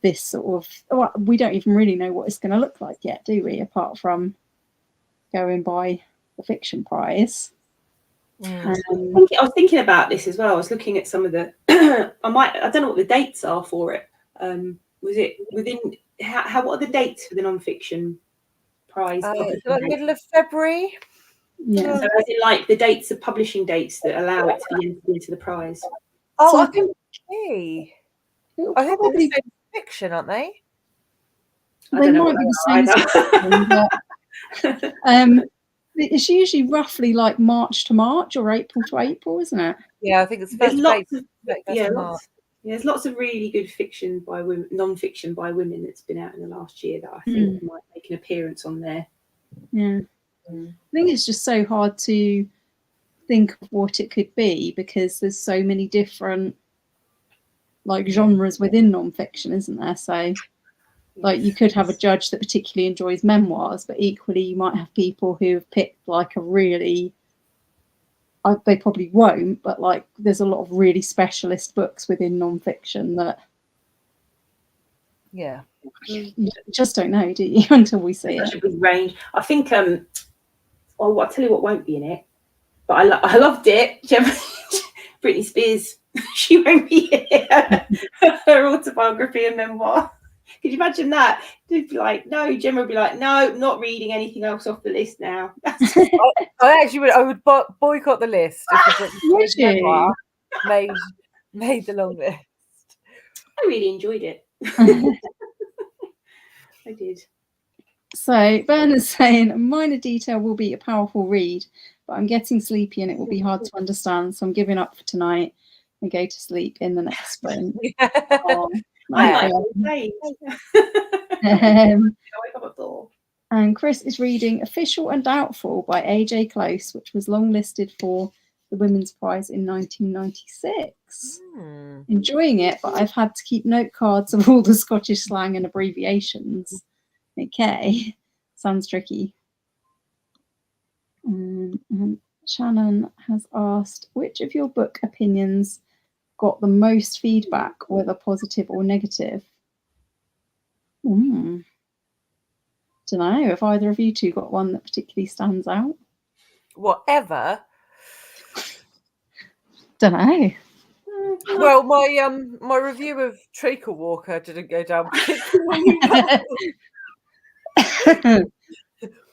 this sort of, well, we don't even really know what it's going to look like yet, do we? Apart from going by the fiction prize. I was thinking about this as well. I was looking at some of the. I don't know what the dates are for it. Was it within? What are the dates for the non-fiction prize? Like middle of February. Yeah. So as in like the dates of publishing dates that allow it to be entered into the prize. Oh, So I think. I think they're the same fiction, aren't they? They might be the same as but it's usually roughly like March to March or April to April, isn't it? Yeah, I think it's there's lots of March. There's lots of really good fiction by women, non-fiction by women that's been out in the last year that I think might make an appearance on there. Yeah. I think it's just so hard to think of what it could be because there's so many different like genres within non-fiction, isn't there? So like you could have a judge that particularly enjoys memoirs, but equally you might have people who have picked like a really, they probably won't, but like there's a lot of really specialist books within non-fiction that you just don't know, do you, until we see it. Such a big range. I think I'll tell you what won't be in it, but I loved it. Britney Spears, she won't be here. Her autobiography and memoir. Could you imagine that? They'd be like, no, Gemma would be like, no, not reading anything else off the list now. I would boycott the list if the memoir made the long list. I really enjoyed it. I did. So Bernard's saying a minor detail will be a powerful read, but I'm getting sleepy and it will be hard to understand, so I'm giving up for tonight and go to sleep in the next sprint. And Chris is reading Official and Doubtful by A.J. Close, which was longlisted for the Women's Prize in 1996. Enjoying it, but I've had to keep note cards of all the Scottish slang and abbreviations. Okay, sounds tricky. And Shannon has asked, which of your book opinions got the most feedback, whether positive or negative? Don't know. Have either of you two got one that particularly stands out? Whatever. Don't know. Well, my review of Treacle Walker didn't go down particularly well.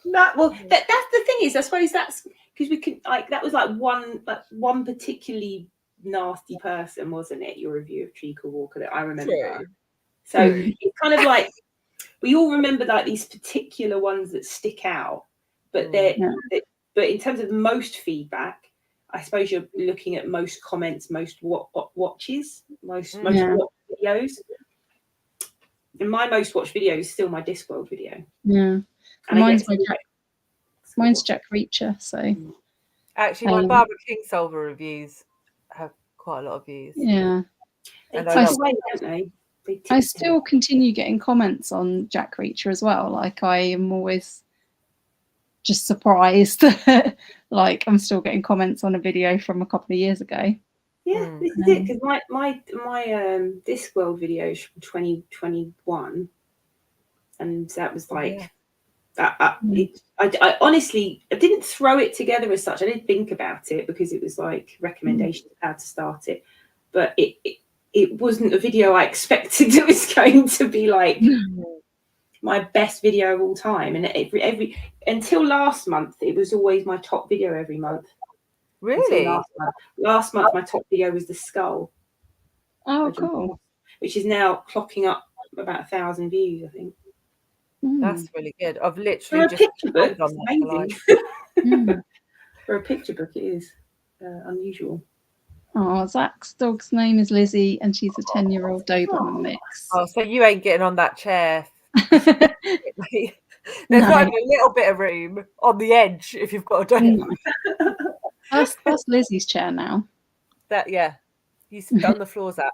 That's the thing is, I suppose that's because we could that was like one particularly nasty person, wasn't it? Your review of Treacle Walker that I remember. True. So it's kind of like we all remember like these particular ones that stick out, but but in terms of most feedback, I suppose you're looking at most comments, most watches, most watch videos. And my most watched video is still my Discworld video. Yeah. And mine's Jack Reacher, so actually my Barbara Kingsolver reviews have quite a lot of views. Yeah. And I still continue getting comments on Jack Reacher as well. Like I am always just surprised that like I'm still getting comments on a video from a couple of years ago. Yeah, this is it, because my Discworld video is from 2021, and that was like I honestly didn't throw it together as such. I didn't think about it because it was like recommendations of how to start it, but it wasn't a video I expected it was going to be like my best video of all time. And every until last month, it was always my top video every month. Really? Last month, my top video was the skull. Oh, cool! Which is now clocking up about 1,000 views, I think. That's really good. I've literally just picture book. Amazing. For a picture book, it is unusual. Oh, Zach's dog's name is Lizzie, and she's a 10-year-old Doberman mix. Oh, so you ain't getting on that chair. There's only a little bit of room on the edge if you've got a Doberman. That's Lizzie's chair now. You sit on the floors up.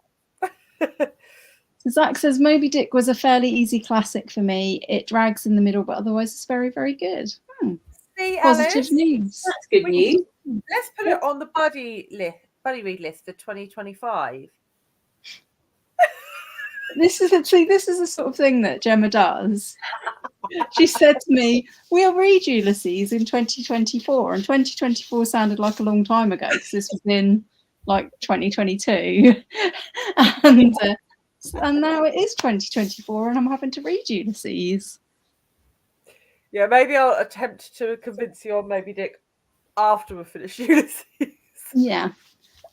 So Zach says Moby Dick was a fairly easy classic for me. It drags in the middle, but otherwise it's very, very good. See, positive Alice, news. That's good news. Let's put it on the buddy read list for 2025. This is the sort of thing that Gemma does. She said to me, "We'll read Ulysses in 2024," and 2024 sounded like a long time ago because this was in like 2022, and now it is 2024, and I'm having to read Ulysses. Yeah, maybe I'll attempt to convince you on Moby Dick after we finish Ulysses. Yeah,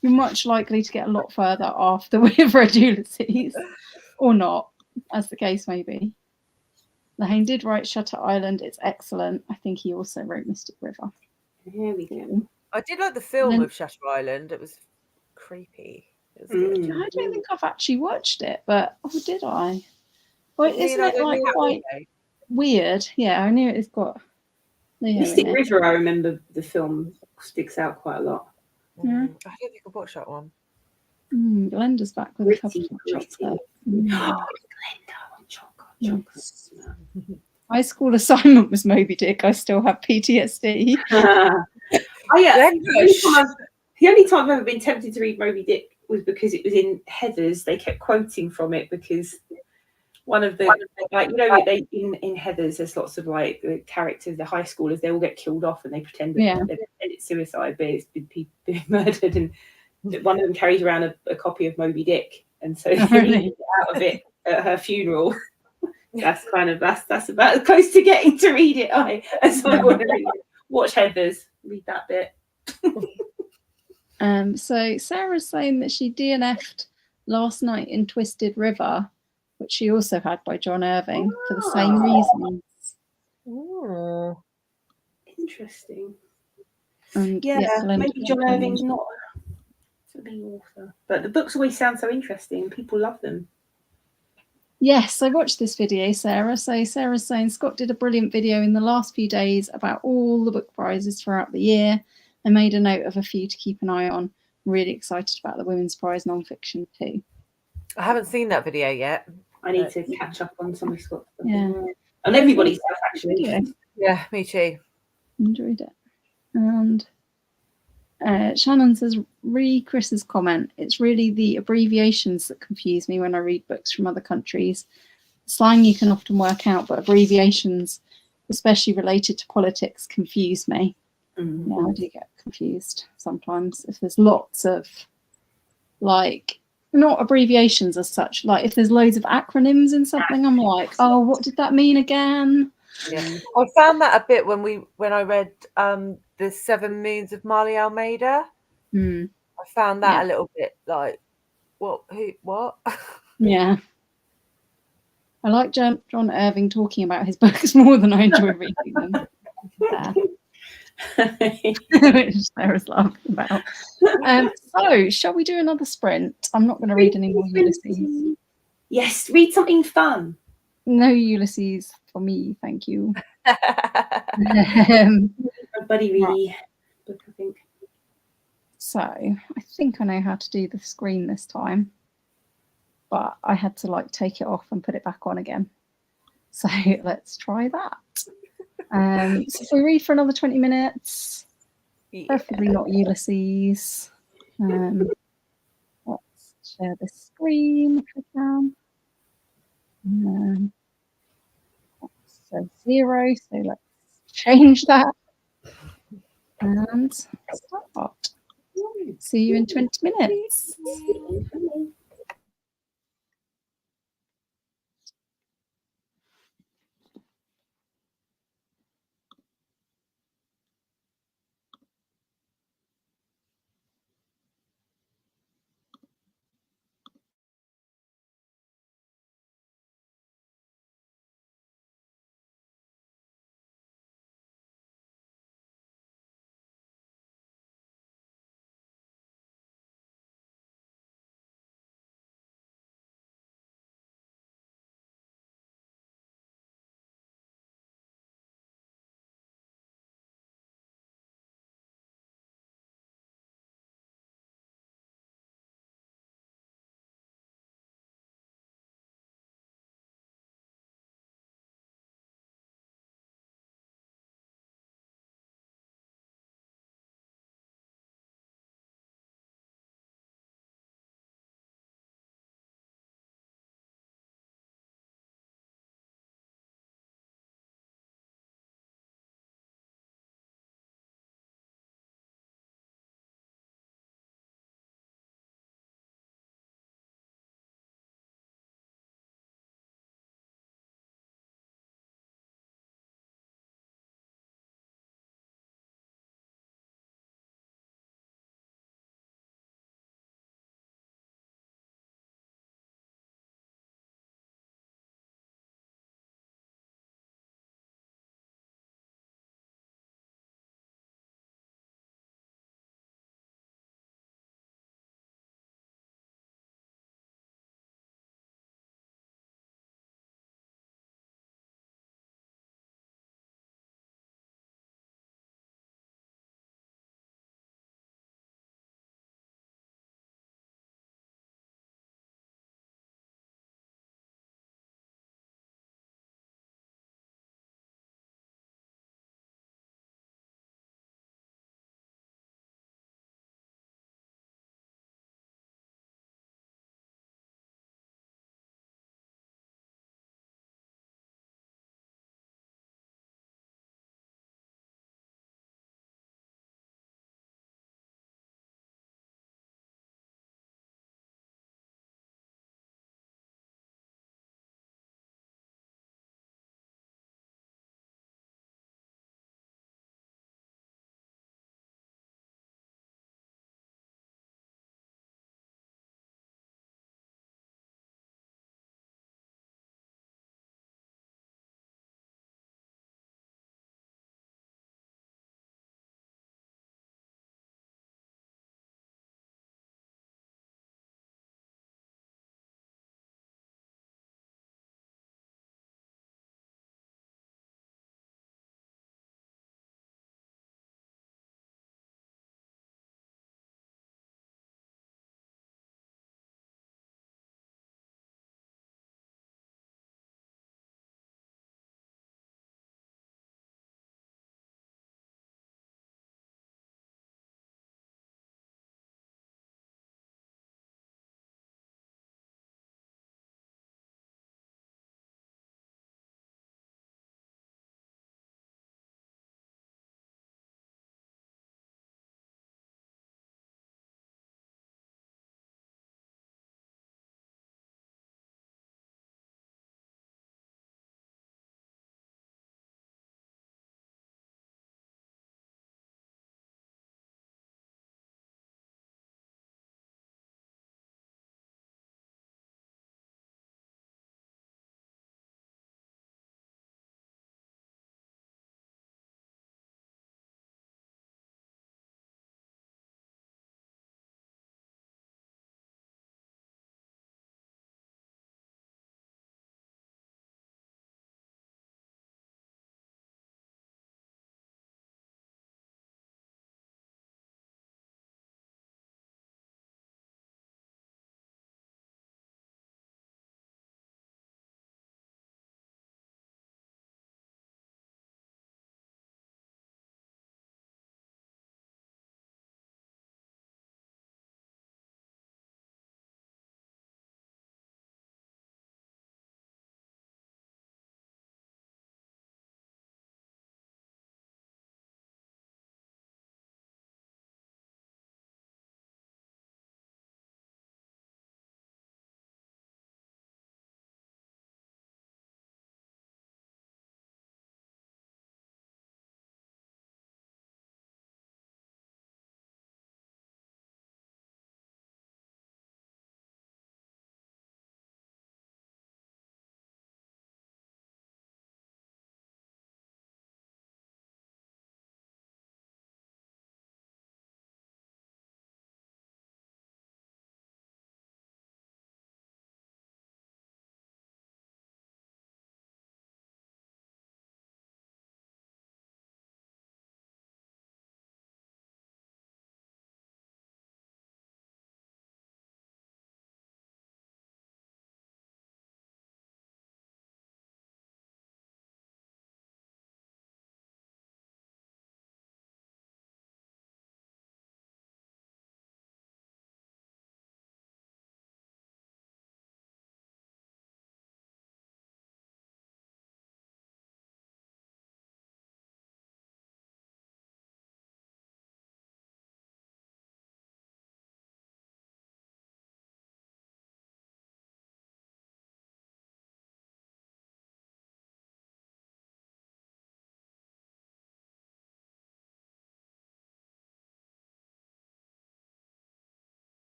you're much likely to get a lot further after we've read Ulysses, or not, as the case may be. Lehane did write Shutter Island. It's excellent. I think he also wrote Mystic River. Here we go. I did like the film of Shutter Island. It was creepy. It was good. I don't think I've actually watched it, but did I? Well, isn't it like quite weird? Yeah, I knew it's got Leo Mystic in it. River, I remember the film sticks out quite a lot. I don't think I've watched that one. Glenda's back with a cup of chocolate. Glenda, Yes. My school assignment was Moby Dick. I still have PTSD. The only time I've ever been tempted to read Moby Dick was because it was in Heathers. They kept quoting from it because one of the in Heathers there's lots of like the characters, the high schoolers, they all get killed off and they pretend it's suicide, but it's been people being murdered, and one of them carries around a copy of Moby Dick, and so they get out of it at her funeral. That's about as close to getting to read it. I want to read it. Watch Heathers, read that bit. So Sarah's saying that she DNF'd Last Night in Twisted River, which she also had by John Irving for the same reasons. Oh, interesting. And maybe John Irving's not a big author, but the books always sound so interesting. People love them. Yes, I watched this video, Sarah. So Sarah's saying Scott did a brilliant video in the last few days about all the book prizes throughout the year. I made a note of a few to keep an eye on. I'm really excited about the Women's Prize non-fiction too. I haven't seen that video yet. I need to catch up on some of Scott's stuff. Yeah. And everybody's stuff, actually. Yeah, me too. Enjoyed it. And Shannon says, Chris's comment, it's really the abbreviations that confuse me when I read books from other countries. Slang you can often work out, but abbreviations, especially related to politics, confuse me. Mm-hmm. Yeah, I do get confused sometimes if there's lots of, like, not abbreviations as such, like if there's loads of acronyms in something, I'm like, oh, what did that mean again? Yeah, I found that a bit when I read The 7 Moons of Marley Almeida. I found that a little bit like, what? Yeah. I like John Irving talking about his books more than I enjoy reading them. Which Sarah's laughing about. So, shall we do another sprint? I'm not going to read any more Ulysses. Yes, read something fun. No Ulysses for me, thank you. Buddy Reedy book, I think. So, I think I know how to do the screen this time, but I had to like take it off and put it back on again. So let's try that. So if we read for another 20 minutes, preferably not Ulysses. Let's share the screen if we can. So 0, so let's change that and start. See you in 20 minutes.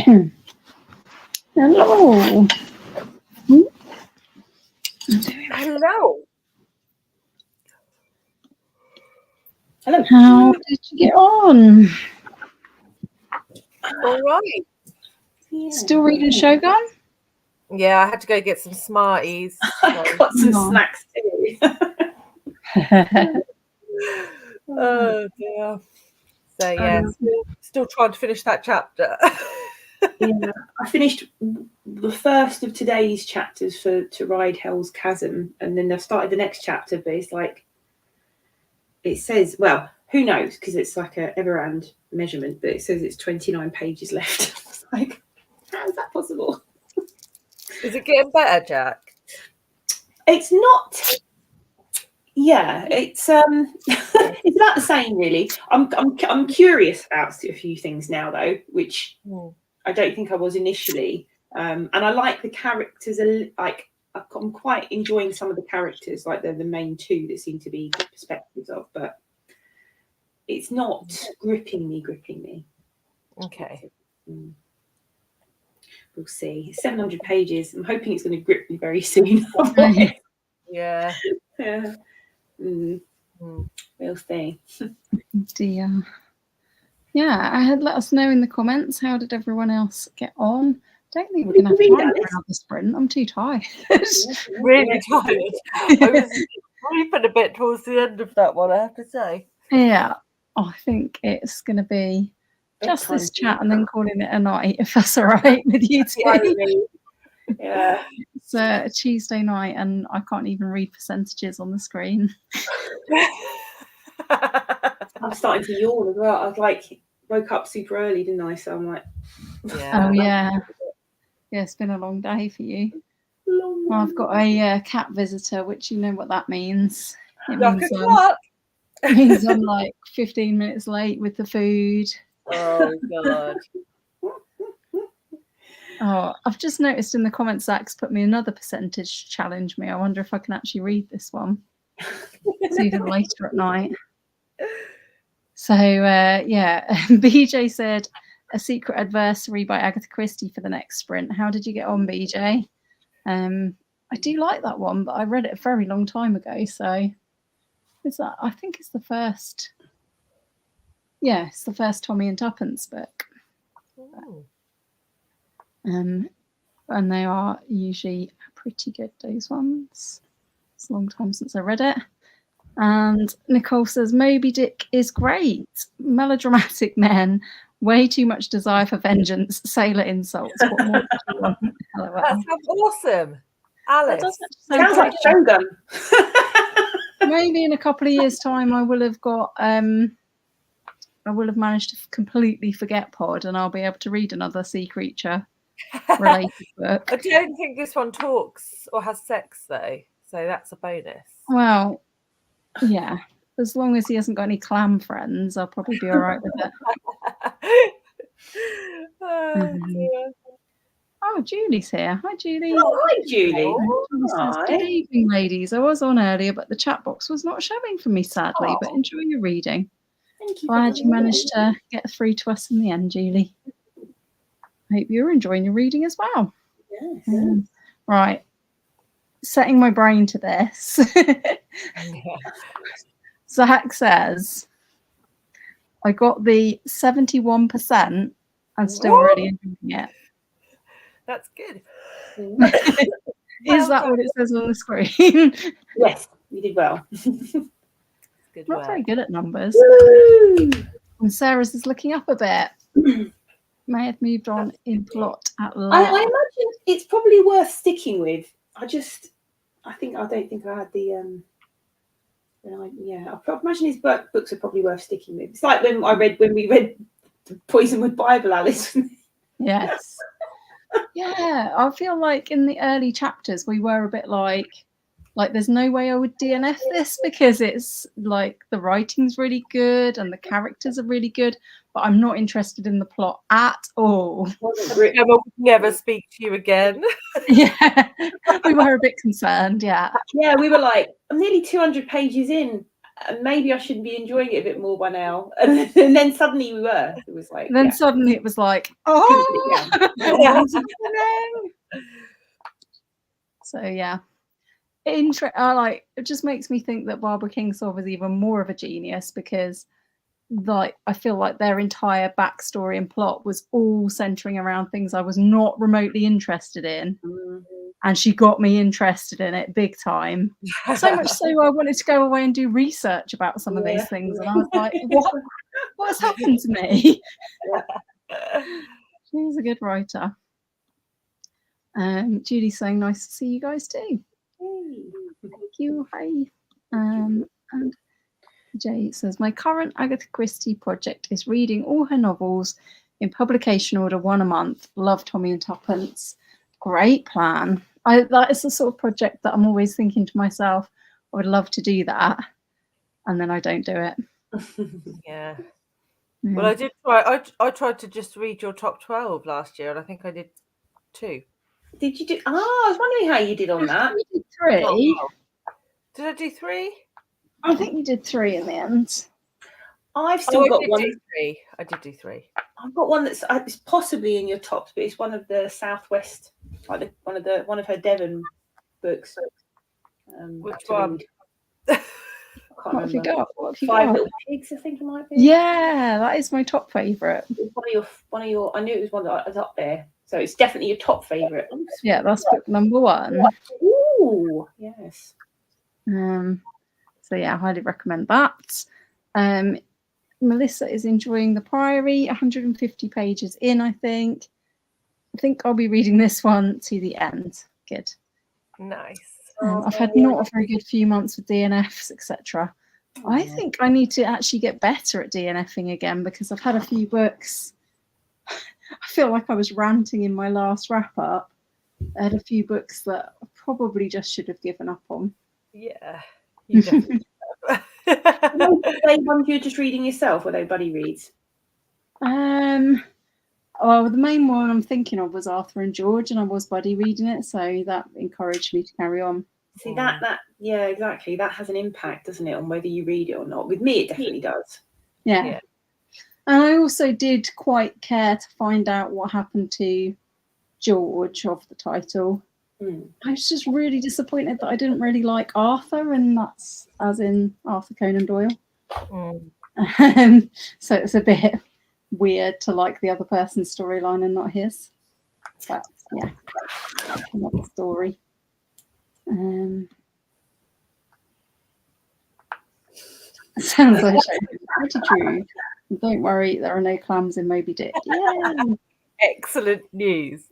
Hello. Hello. Hello. How did you get on? All right. Yeah. Still reading Shogun? Yeah, I had to go get some Smarties. I got some No. snacks too. Oh dear. So yeah, still trying to finish that chapter. Yeah, I finished the first of today's chapters to ride Hell's Chasm, and then I've started the next chapter. But it's like it says, well, who knows? Because it's like a Everand measurement, but it says it's 29 pages left. It's like, how is that possible? Is it getting better, Jack? It's not. Yeah, it's it's about the same really. I'm curious about a few things now though, which I don't think I was initially. And I like the characters. Like I'm quite enjoying some of the characters, like they're the main two that seem to be perspectives of, but it's not gripping me. Okay. We'll see. It's 700 pages. I'm hoping it's going to grip me very soon. Yeah. Yeah. We'll see. Dear. Yeah, I had let us know in the comments. How did everyone else get on? Don't think we're going to have time for another sprint. I'm too tired. Really tired. I was sleeping a bit towards the end of that one, I have to say. Yeah, I think it's going to be just this chat and then calling it a night, if that's all right with you two. Yeah. It's a Tuesday night and I can't even read percentages on the screen. I'm starting to yawn as well. I was like, woke up super early, didn't I? So I'm like, yeah. Oh yeah. Yeah, it's been a long day for you. Well, I've got a cat visitor, which you know what that means. It means I'm like 15 minutes late with the food. Oh God. Oh, I've just noticed in the comments Zach's put me another percentage challenge me. I wonder if I can actually read this one. It's even later at night. So yeah, BJ said A Secret Adversary by Agatha Christie for the next sprint. How did you get on, BJ? I do like that one, but I read it a very long time ago. So is that? I think it's the first. Yeah, it's the first Tommy and Tuppence book. And they are usually pretty good, those ones. It's a long time since I read it. And Nicole says Moby Dick is great. Melodramatic men, way too much desire for vengeance, sailor insults. What more do you want? LOL. That sounds awesome. Alice. That sounds like Shogun. Maybe in a couple of years' time I will have got I will have managed to completely forget Pod and I'll be able to read another sea creature related book. I don't think this one talks or has sex though, so that's a bonus. Well, yeah, as long as he hasn't got any clam friends, I'll probably be all right with it. Oh, Julie's here. Hi, Julie. Oh, hi, Julie. Says, good evening, ladies. I was on earlier, but the chat box was not showing for me, sadly. But enjoy your reading. Thank you. Glad you managed to get through to us in the end, Julie. I hope you're enjoying your reading as well. Yes. Right. Setting my brain to this. Zach says, I got the 71% and still really enjoying it. That's good. Is that what it says on the screen? Yes, you did well. Good Not work. very good at numbers. Woo! And Sarah's is looking up a bit. May have moved on in plot at I last. imagine it's probably worth sticking with. I don't think I had the I imagine his books are probably worth sticking with. It's like when we read the Poisonwood Bible, Alice. Yes. Yeah, I feel like in the early chapters we were a bit like there's no way I would DNF this because it's like the writing's really good and the characters are really good, but I'm not interested in the plot at all. I will never speak to you again. Yeah, we were a bit concerned. Yeah. Yeah, we were like, I'm nearly 200 pages in, maybe I should be enjoying it a bit more by now. And then suddenly we were. It was like, And then yeah. suddenly it was like, Couldn't put it down. what's happening? So yeah. It just makes me think that Barbara Kingsolver was even more of a genius, because like I feel like their entire backstory and plot was all centering around things I was not remotely interested in. And she got me interested in it big time. So much so I wanted to go away and do research about some of these things. And I was like, what has happened to me? She's a good writer. Judy's saying, nice to see you guys too. Thank you. Hi. And Jay says, my current Agatha Christie project is reading all her novels in publication order, 1 a month. Love Tommy and Tuppence. Great plan. That is the sort of project that I'm always thinking to myself, I would love to do that. And then I don't do it. Yeah. Well, I did try. I tried to just read your top 12 last year, and I think I did 2. Did you do? Oh, I was wondering how you did on that. You did 3. Oh, did I do 3? I think you did 3 in the end. I've still got one. I did do 3. I've got one that's it's possibly in your tops, but it's one of the Southwest, like one of her Devon books. Which one? I can't remember. What have you Five got? Little Pigs, I think it might be. Yeah, that is my top favourite. One of your. I knew it was one that was up there, so it's definitely your top favourite. Yeah, that's book number 1. Ooh, yes. So yeah, I highly recommend that. Melissa is enjoying The Priory, 150 pages in, I think. I think I'll be reading this one to the end. Good. Nice. I've had not a very good few months with DNFs, etc. I think I need to actually get better at DNFing again, because I've had a few books. I feel like I was ranting in my last wrap up. I had a few books that I probably just should have given up on. Yeah, you definitely Were they ones you're just reading yourself, or were they buddy reads? Well, the main one I'm thinking of was Arthur and George, and I was buddy reading it, so that encouraged me to carry on. See, yeah, exactly. That has an impact, doesn't it, on whether you read it or not? With me, it definitely does. Yeah. And I also did quite care to find out what happened to George of the title. I was just really disappointed that I didn't really like Arthur, and that's as in Arthur Conan Doyle. So it's a bit weird to like the other person's storyline and not his. But yeah, another story. Sounds like pretty true. Don't worry, there are no clams in Moby Dick. Yay! Excellent news.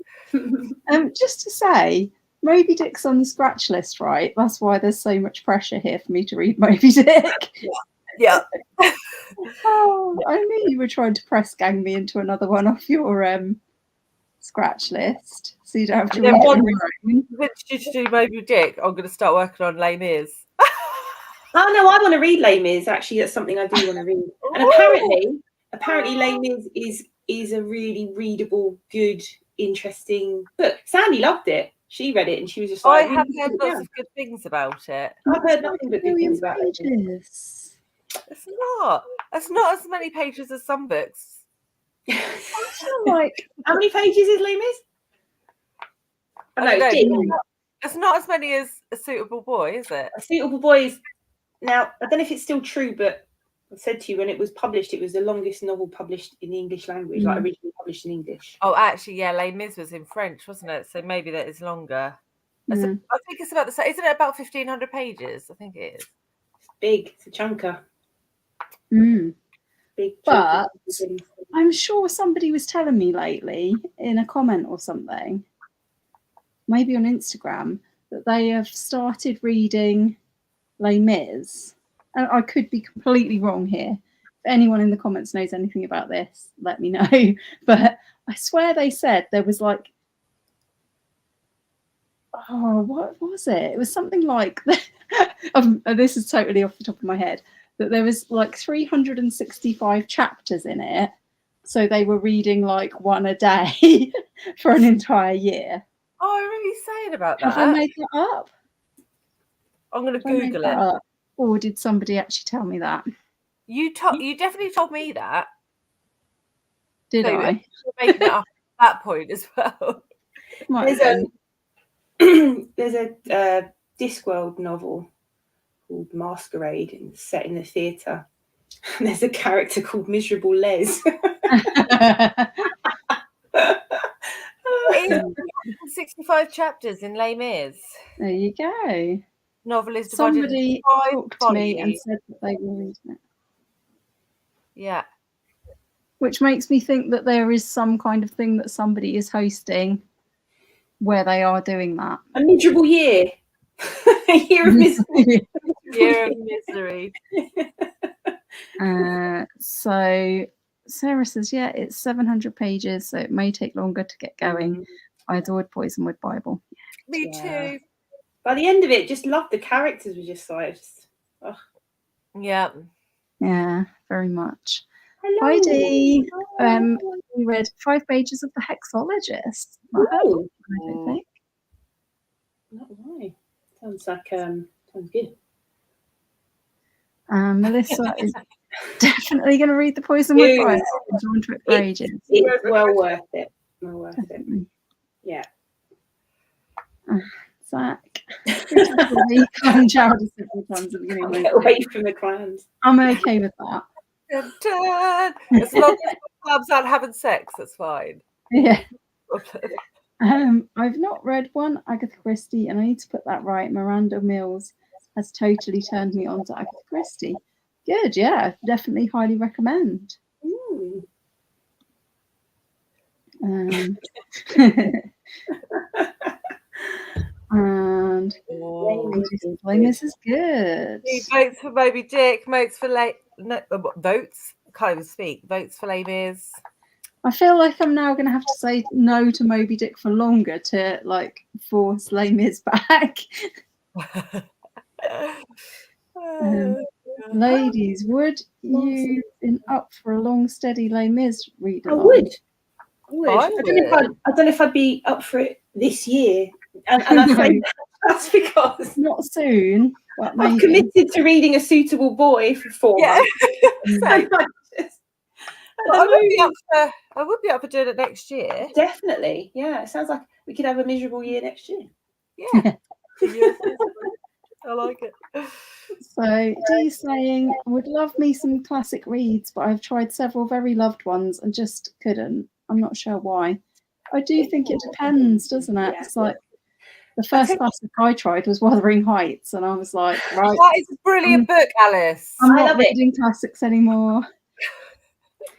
Just to say, Moby Dick's on the scratch list, right? That's why there's so much pressure here for me to read Moby Dick. Yeah. Oh, I knew you were trying to press gang me into another one off your scratch list, so you don't have to read it on your own. Did you do Moby Dick? I'm going to start working on Les Mis. Oh no, I want to read Les Mis. Actually, that's something I do want to read. And apparently, Les Mis is a really readable, good, interesting book. Sandy loved it. She read it and she was just like, I have heard lots of good things about it. I've heard nothing but good things about it. Pages. It's not as many pages as some books. I feel like How many pages is Les Mis? It's not as many as A Suitable Boy, is it? A Suitable Boy is, now I don't know if it's still true, but I said to you when it was published, it was the longest novel published in the English language, like originally published in English. Oh, actually, yeah, Les Mis was in French, wasn't it? So maybe that is longer. I think it's about the same. Isn't it about 1,500 pages? I think it is. It's big. It's a chunker. Big. But I'm sure somebody was telling me lately in a comment or something, maybe on Instagram, that they have started reading Les Mis. And I could be completely wrong here. If anyone in the comments knows anything about this, let me know. But I swear they said there was like, oh, what was it? It was something like, this is totally off the top of my head, that there was like 365 chapters in it. So they were reading like one a day for an entire year. Oh, I remember you saying about that. Have I made that up? I'm going to Google it. or did somebody actually tell me that? You definitely told me that. Did So I? you're making it up at that point as well. Might have There's been. there's a Discworld novel called Masquerade, and it's set in the theatre. And there's a character called Miserable Les. It's 65 chapters in Les Mis. There you go. Novel is divided Somebody into 5 talked to me and volumes. said that they were reading it. Yeah. Which makes me think that there is some kind of thing that somebody is hosting where they are doing that. A miserable year. A year of misery. Year of misery. So Sarah says, yeah, it's 700 pages, so it may take longer to get going. I adored Poisonwood Bible. Me too. By the end of it, just loved the characters. Were just like, Yeah. Yeah, very much. hello. Heidi, we read 5 pages of The Hexologist. Not heard of it, I don't think. Not why. Sounds like sounds good. Melissa is definitely going to read the Poisonwood Bible. I've drawn to it for ages. It's well worth it. Well worth Definitely. it. Yeah. Zach, clan chowder several times at the beginning. Get away from the clans. I'm okay with that. As long as the clubs aren't having sex, that's fine. Yeah. I've not read one Agatha Christie, and I need to put that right. Miranda Mills has totally turned me on to Agatha Christie. Good, yeah, definitely highly recommend. And this is good. Votes for Moby Dick, votes for votes. Can't even speak. Votes for Les Mis. I feel like I'm now going to have to say no to Moby Dick for longer to like force Les Mis back. Ladies, would you been up for a long, steady Les Mis read along? I would. I don't know if I'd be up for it this year, and I say that's because not soon. But maybe. I've committed to reading A Suitable Boy for 4 months. I would be up for doing it next year. Definitely, yeah. It sounds like we could have a miserable year next year. Yeah. I like it. So Dee's saying, I would love me some classic reads, but I've tried several very loved ones and just couldn't. I'm not sure why. I do think it depends, doesn't it? It's like the first classic I tried was Wuthering Heights, and I was like, right. That is a brilliant book, Alice. I'm not reading classics anymore.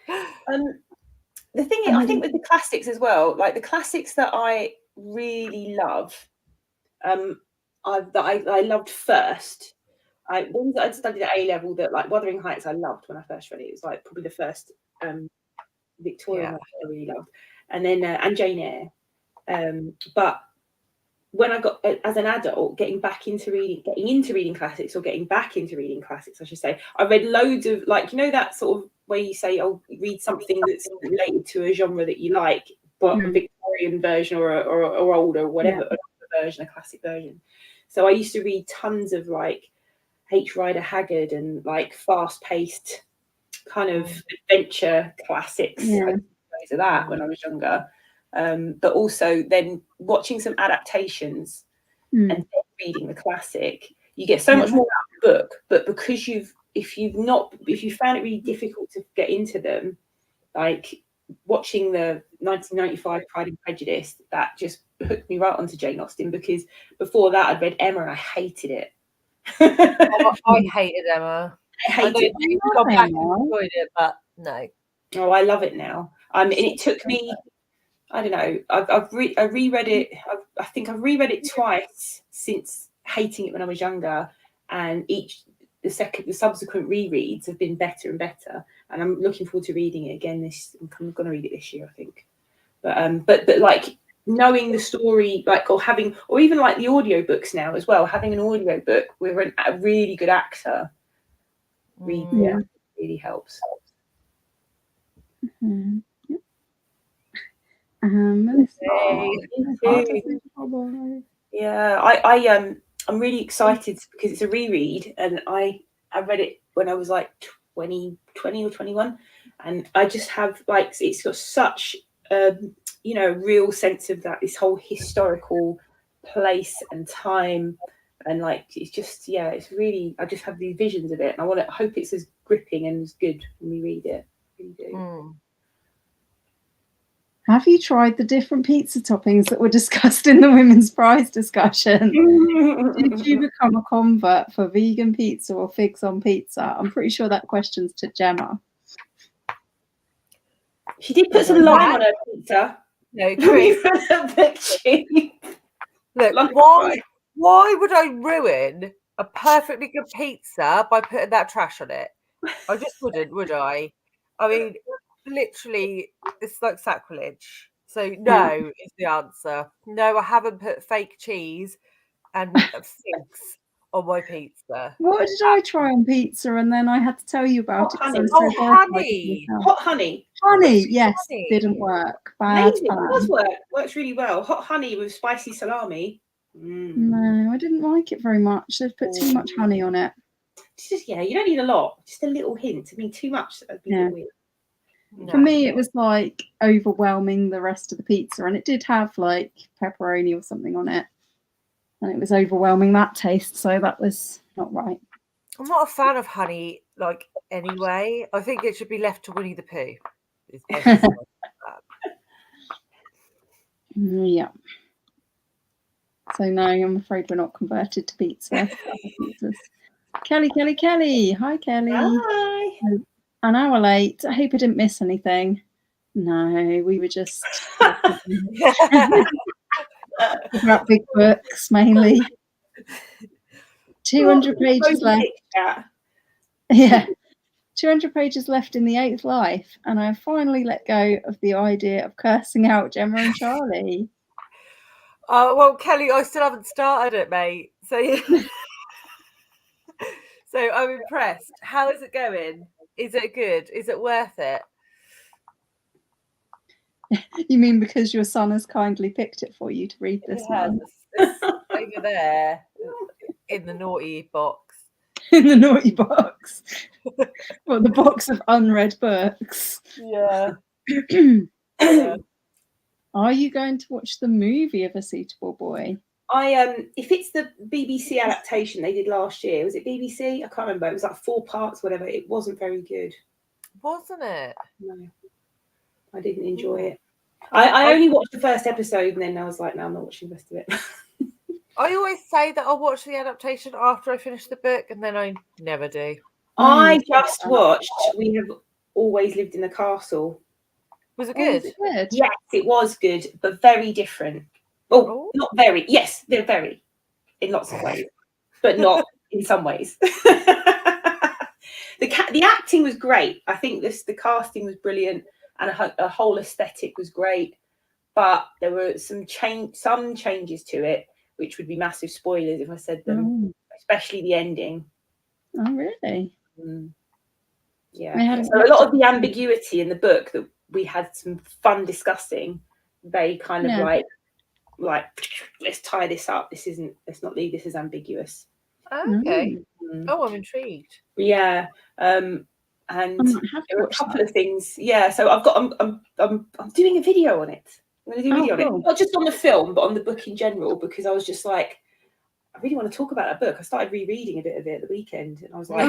The thing is, I think with the classics as well, like the classics that I really love, I loved first. Ones that I'd studied at A level, that like Wuthering Heights, I loved when I first read it. It was like probably the first Victorian one I really loved, and then and Jane Eyre. But when I got as an adult, getting into reading classics, I should say, I read loads of like, you know, that sort of where you say, oh, read something that's related to a genre that you like, but a Victorian version or older, whatever, a classic version. So I used to read tons of like H. Rider Haggard and like fast-paced kind of adventure classics. I of that when I was younger, but also then watching some adaptations and then reading the classic. You get so much more out of the book, but because if you found it really difficult to get into them, like watching the 1995 Pride and Prejudice, that just hooked me right onto Jane Austen, because before that I'd read Emma and I hated it. I hated Emma. I hated it. Gone back and enjoyed it, but no. Oh, I love it now. And it took me, I don't know, I reread it. I think I've reread it twice since hating it when I was younger, and the subsequent rereads have been better and better. And I'm looking forward to reading it again. I'm going to read it this year, I think. But like knowing the story, like or even like the audiobooks now as well, having an audiobook with a really good actor reading it really helps. Yeah, I'm really excited because it's a reread, and I read it when I was like 20 or 21, and I just have like, it's got such real sense of that, this whole historical place and time, and like it's just, yeah, it's really, I just have these visions of it, and I hope it's as gripping and as good when we read it. I really do. Have you tried the different pizza toppings that were discussed in the Women's Prize discussion? Did you become a convert for vegan pizza or figs on pizza? I'm pretty sure that question's to Gemma. She did put some lime on her pizza. No, Chris. Look, why would I ruin a perfectly good pizza by putting that trash on it? I just wouldn't, would I? I mean, literally, it's like sacrilege. So no is the answer. No, I haven't put fake cheese and figs on my pizza. What did I try on pizza and then I had to tell you about it? Honey. Honey. Hot honey. Honey, yes, didn't work. Bad. Amazing. It does work. Works really well. Hot honey with spicy salami. No, I didn't like it very much. They've put too much honey on it. It's just, you don't need a lot. Just a little hint. I mean, too much. That'd be weird. For me, it was like overwhelming the rest of the pizza, and it did have like pepperoni or something on it, and it was overwhelming that taste, so that was not right. I'm not a fan of honey, like, anyway. I think it should be left to Winnie the Pooh. Yeah. So no, I'm afraid we're not converted to pizza. Kelly. Hi, Kelly. Hi. An hour late. I hope I didn't miss anything. No, we were just about big books mainly. 200 pages left. Yeah. 200 pages left in the 8th life, and I finally let go of the idea of cursing out Gemma and Charlie. Well, Kelly, I still haven't started it, mate. So, so I'm impressed. How is it going? Is it good? Is it worth it? You mean because your son has kindly picked it for you to read this one? It's over there in the naughty box. In the naughty box. Well, the box of unread books. Yeah. Are you going to watch the movie of A Suitable Boy? If it's the BBC adaptation they did last year, was it BBC? I can't remember. It was like 4 parts, whatever. It wasn't very good. Wasn't it? No, I didn't enjoy it. I only watched the first episode, and then I was like, no, I'm not watching the rest of it. I always say that I'll watch the adaptation after I finish the book, and then I never do. I just watched We Have Always Lived in a Castle. Was it good? Was it good? Yes, it was good, but very different. Oh, not very. Yes, they're very in lots of ways, but not in some ways. The acting was great. I think the casting was brilliant, and a whole aesthetic was great. But there were some changes to it, which would be massive spoilers if I said them, especially the ending. Oh, really? Yeah. So a lot of the ambiguity in the book that we had some fun discussing, they kind of like let's tie this up. Let's not leave this as ambiguous. Okay. Oh, I'm intrigued. Yeah. And there were a couple of things. Yeah. So I'm doing a video on it. I'm going to do a video on it, not just on the film, but on the book in general, because I was just like, I really want to talk about that book. I started rereading a bit of it at the weekend, and I was like,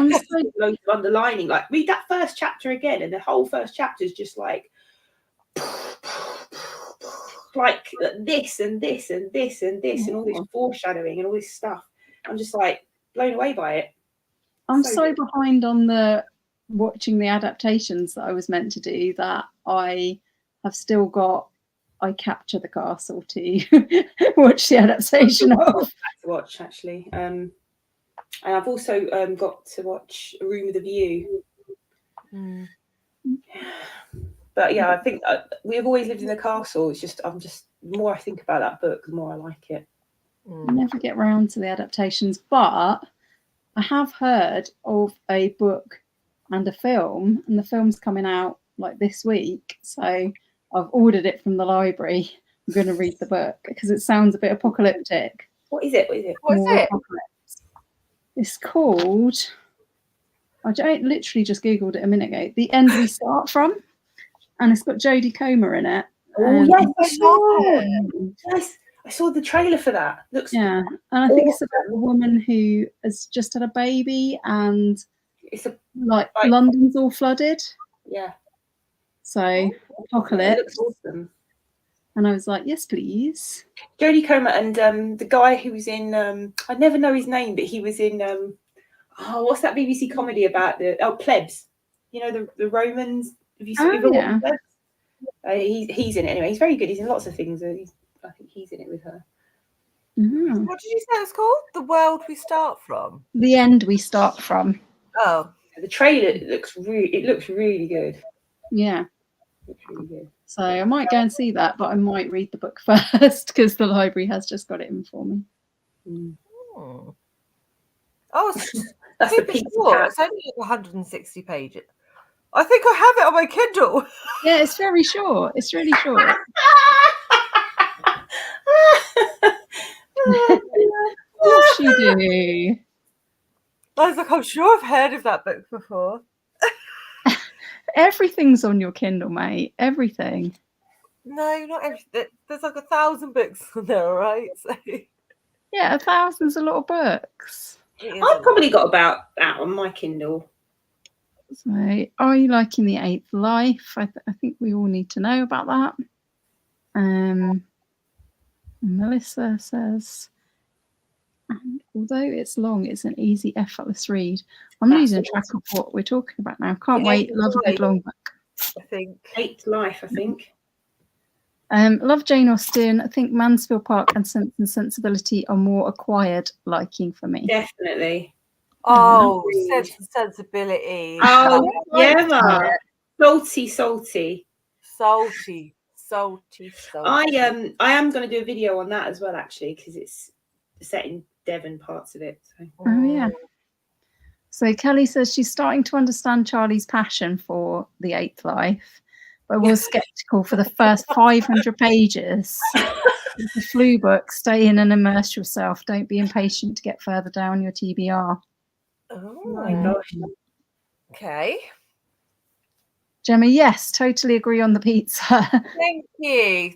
loads of underlining, like read that first chapter again, and the whole first chapter is just like this and this and this and this and all this foreshadowing and all this stuff. I'm just like blown away by it. I'm so behind on the watching the adaptations that I was meant to do that I have still got I Capture the Castle to watch the adaptation of. To watch actually, and I've also got to watch A Room with a View. But yeah, I think We Have Always Lived in a Castle. It's just the more I think about that book, the more I like it. I never get round to the adaptations, but I have heard of a book and a film, and the film's coming out like this week, so I've ordered it from the library. I'm going to read the book because it sounds a bit apocalyptic. What is it? What is it? What is More it? Apocalypse. It's called. I literally just googled it a minute ago. The End We Start From, and it's got Jodie Comer in it. Oh yes, I I saw. love Yes, I saw the trailer for that. Looks Yeah, and I think it's about awesome. a woman who has just had a baby, and It's a like Right. London's all flooded. yeah. So Yeah, it apocalypse, looks awesome. and I was like, yes, please. Jodie Comer and the guy who was in I never know his name, but he was in what's that BBC comedy about the Plebs? You know the Romans. Have you Oh, ever yeah. watched Plebs? He's in it anyway. He's very good. He's in lots of things. I think he's in it with her. Mhm. What did you say it's called? The World We Start From. The End We Start From. Oh, The trailer looks really good. Yeah. Looks really good. So I might go and see that, but I might read the book first because the library has just got it in for me. Mm. oh, it's That's the super pizza short. cat. It's only like 160 pages. I think I have it on my Kindle. Yeah, it's very short. It's really short. Of course you do. I was like, I'm sure I've heard of that book before. Everything's on your Kindle, mate. Everything. No, not everything. There's like 1,000 books on there, all right? So Yeah, 1,000's a lot of books. I've probably got about that on my Kindle. So, are you liking The Eighth Life? I think we all need to know about that. Melissa says, and although it's long, it's an easy, effortless read. I'm losing track of what we're talking about now. Can't wait. Love a good long book. I think. Eighth Life, I think. Love Jane Austen. I think Mansfield Park and Sense and Sensibility are more acquired liking for me. Definitely. Oh, Sense and Sensibility. Oh, I yeah, liked it. salty. Salty. I am going to do a video on that as well, actually, because it's set in Devon parts of it. So. Oh yeah. So Kelly says she's starting to understand Charlie's passion for The Eighth Life, but was skeptical for the first 500 pages. It's a flu book. Stay in and immerse yourself. Don't be impatient to get further down your TBR. Oh My gosh. Okay. Gemma, yes, totally agree on the pizza.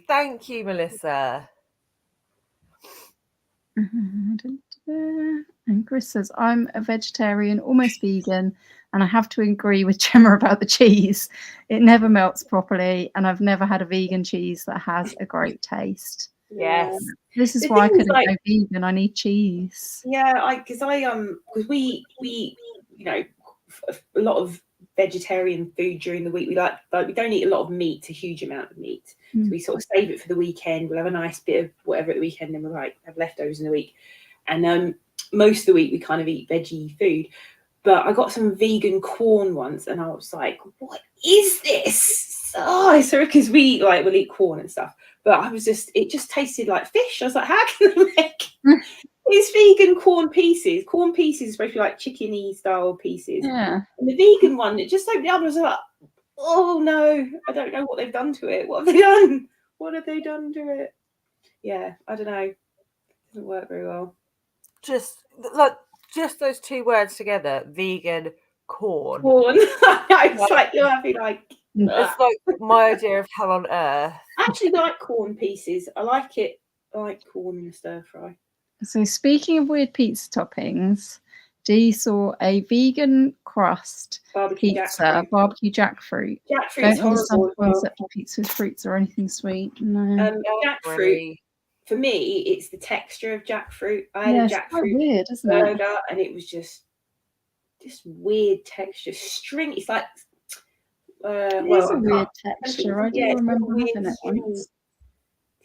Thank you, Melissa. And Chris says, I'm a vegetarian, almost vegan, and I have to agree with Gemma about the cheese. It never melts properly, and I've never had a vegan cheese that has a great taste. Yes. This is The why I thing is, couldn't go vegan. I need cheese. Yeah, because we you know a lot of vegetarian food during the week. We we don't eat a lot of meat, a huge amount of meat. So we sort of save it for the weekend. We'll have a nice bit of whatever at the weekend, and we'll have leftovers in the week. And most of the week we kind of eat veggie food. But I got some vegan corn once, and I was like, "What is this?" Oh, so because we'll eat corn and stuff. But it just tasted like fish. I was like, "How can I make?" It's vegan corn pieces. Corn pieces are supposed to be like chickeny style pieces. Yeah. And the vegan one, it just opened up. I was like, oh no, I don't know what they've done to it. What have they done? What have they done to it? Yeah, I don't know. It doesn't work very well. Just those two words together, vegan corn. Corn. It's like you're having like. It's like my idea of hell on earth. I actually like corn pieces. I like it. I like corn in a stir fry. So speaking of weird pizza toppings, Dee saw a vegan crust Barbecue pizza, barbecue jackfruit. Jackfruit's horrible. The concept of pizza with fruits or anything sweet. No. Jackfruit. For me, it's the texture of jackfruit. I had a jackfruit weird, isn't burger, it? and it was just weird texture. String. It's like. It is a weird texture. I do remember having it once.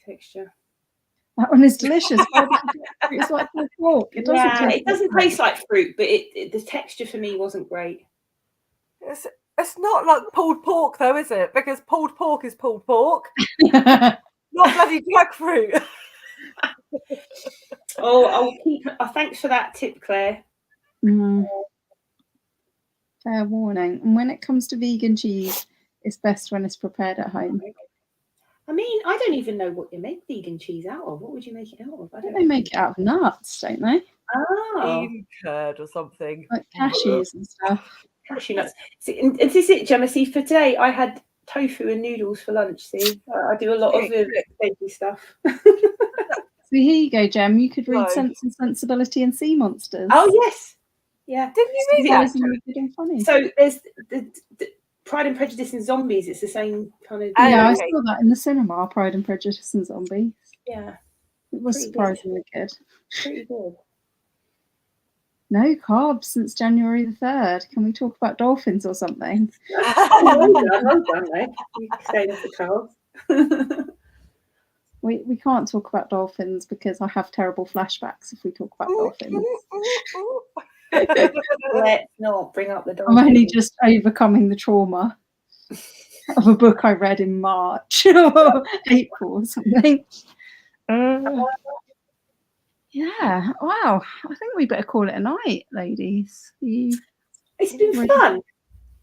Texture. That one is delicious. It's like pulled pork. It doesn't taste like fruit, but the texture for me wasn't great. It's not like pulled pork though, is it? Because pulled pork is pulled pork. Not bloody jackfruit. I'll keep. Thanks for that tip, Claire. Fair warning. And when it comes to vegan cheese, it's best when it's prepared at home. I mean, I don't even know what you make vegan cheese out of. What would you make it out of? I don't They know. make it out of nuts, don't they? Oh, Bean curd or something. Like cashews and stuff. cashew nuts. See, and this is it, Gemma. See, for today, I had tofu and noodles for lunch. See, I do a lot of veggie stuff. So here you go, Gem. You could read No. Sense and Sensibility and Sea Monsters. Oh yes, yeah. Didn't you read That that? was really good and funny. So there's the Pride and Prejudice and Zombies. It's the same kind of. Yeah, I Okay. saw that in the cinema. Pride and Prejudice and Zombies. Yeah, It was Pretty good. surprisingly good. pretty good. No carbs since January the 3rd. Can we talk about dolphins or something? Well done, mate. You stayed off the cards. We can't talk about dolphins because I have terrible flashbacks if we talk about dolphins. Let's not bring up the I'm dolphins. only just overcoming the trauma of a book I read in March or April or something. Yeah, wow. I think we better call it a night, ladies. It's been Ready? fun.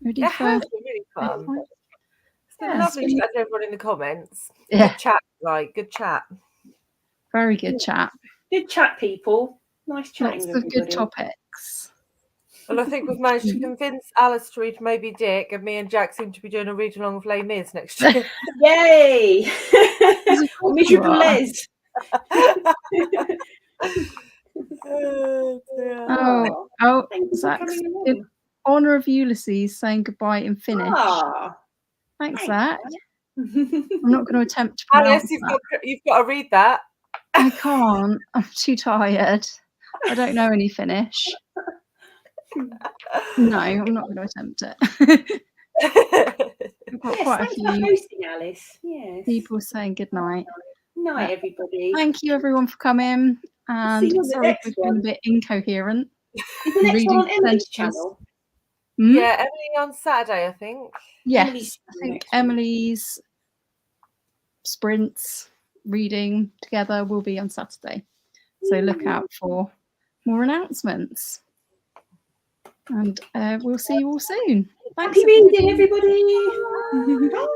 Ready It for has been really fun. It's been Yeah, lovely it's been- chatting to everyone in the comments. Yeah. Good chat, like good chat. very good chat. Good chat, people. Nice chatting Lots with of good everybody. topics. Well, I think we've managed to convince Alice to read Moby Dick, and me and Jack seem to be doing a read along of Les Mis next year. Yay! of course Miserable you are. Les. Oh, Thank you for Zach, coming in along. honour of Ulysses saying goodbye in Finnish. Ah, Thanks, thanks, Zach. man. I'm not going to attempt to pronounce Alice, that. you've got to read that. I can't. I'm too tired. I don't know any Finnish. No, I'm not going to attempt it. I've got Yes, quite a thanks for few hosting, Alice. Yes. people saying good night. Night, everybody. Thank you, everyone, for coming. And See you on the sorry if next we've been a one. bit incoherent. Is the next one on Reading Emily's sentences. channel? Hmm? Yeah, Emily on Saturday, I think. Yes, Emily's I think next one. Emily's sprints reading together will be on Saturday. So look out for more announcements. And we'll see you all soon. Thanks, Happy reading, everybody. Bye.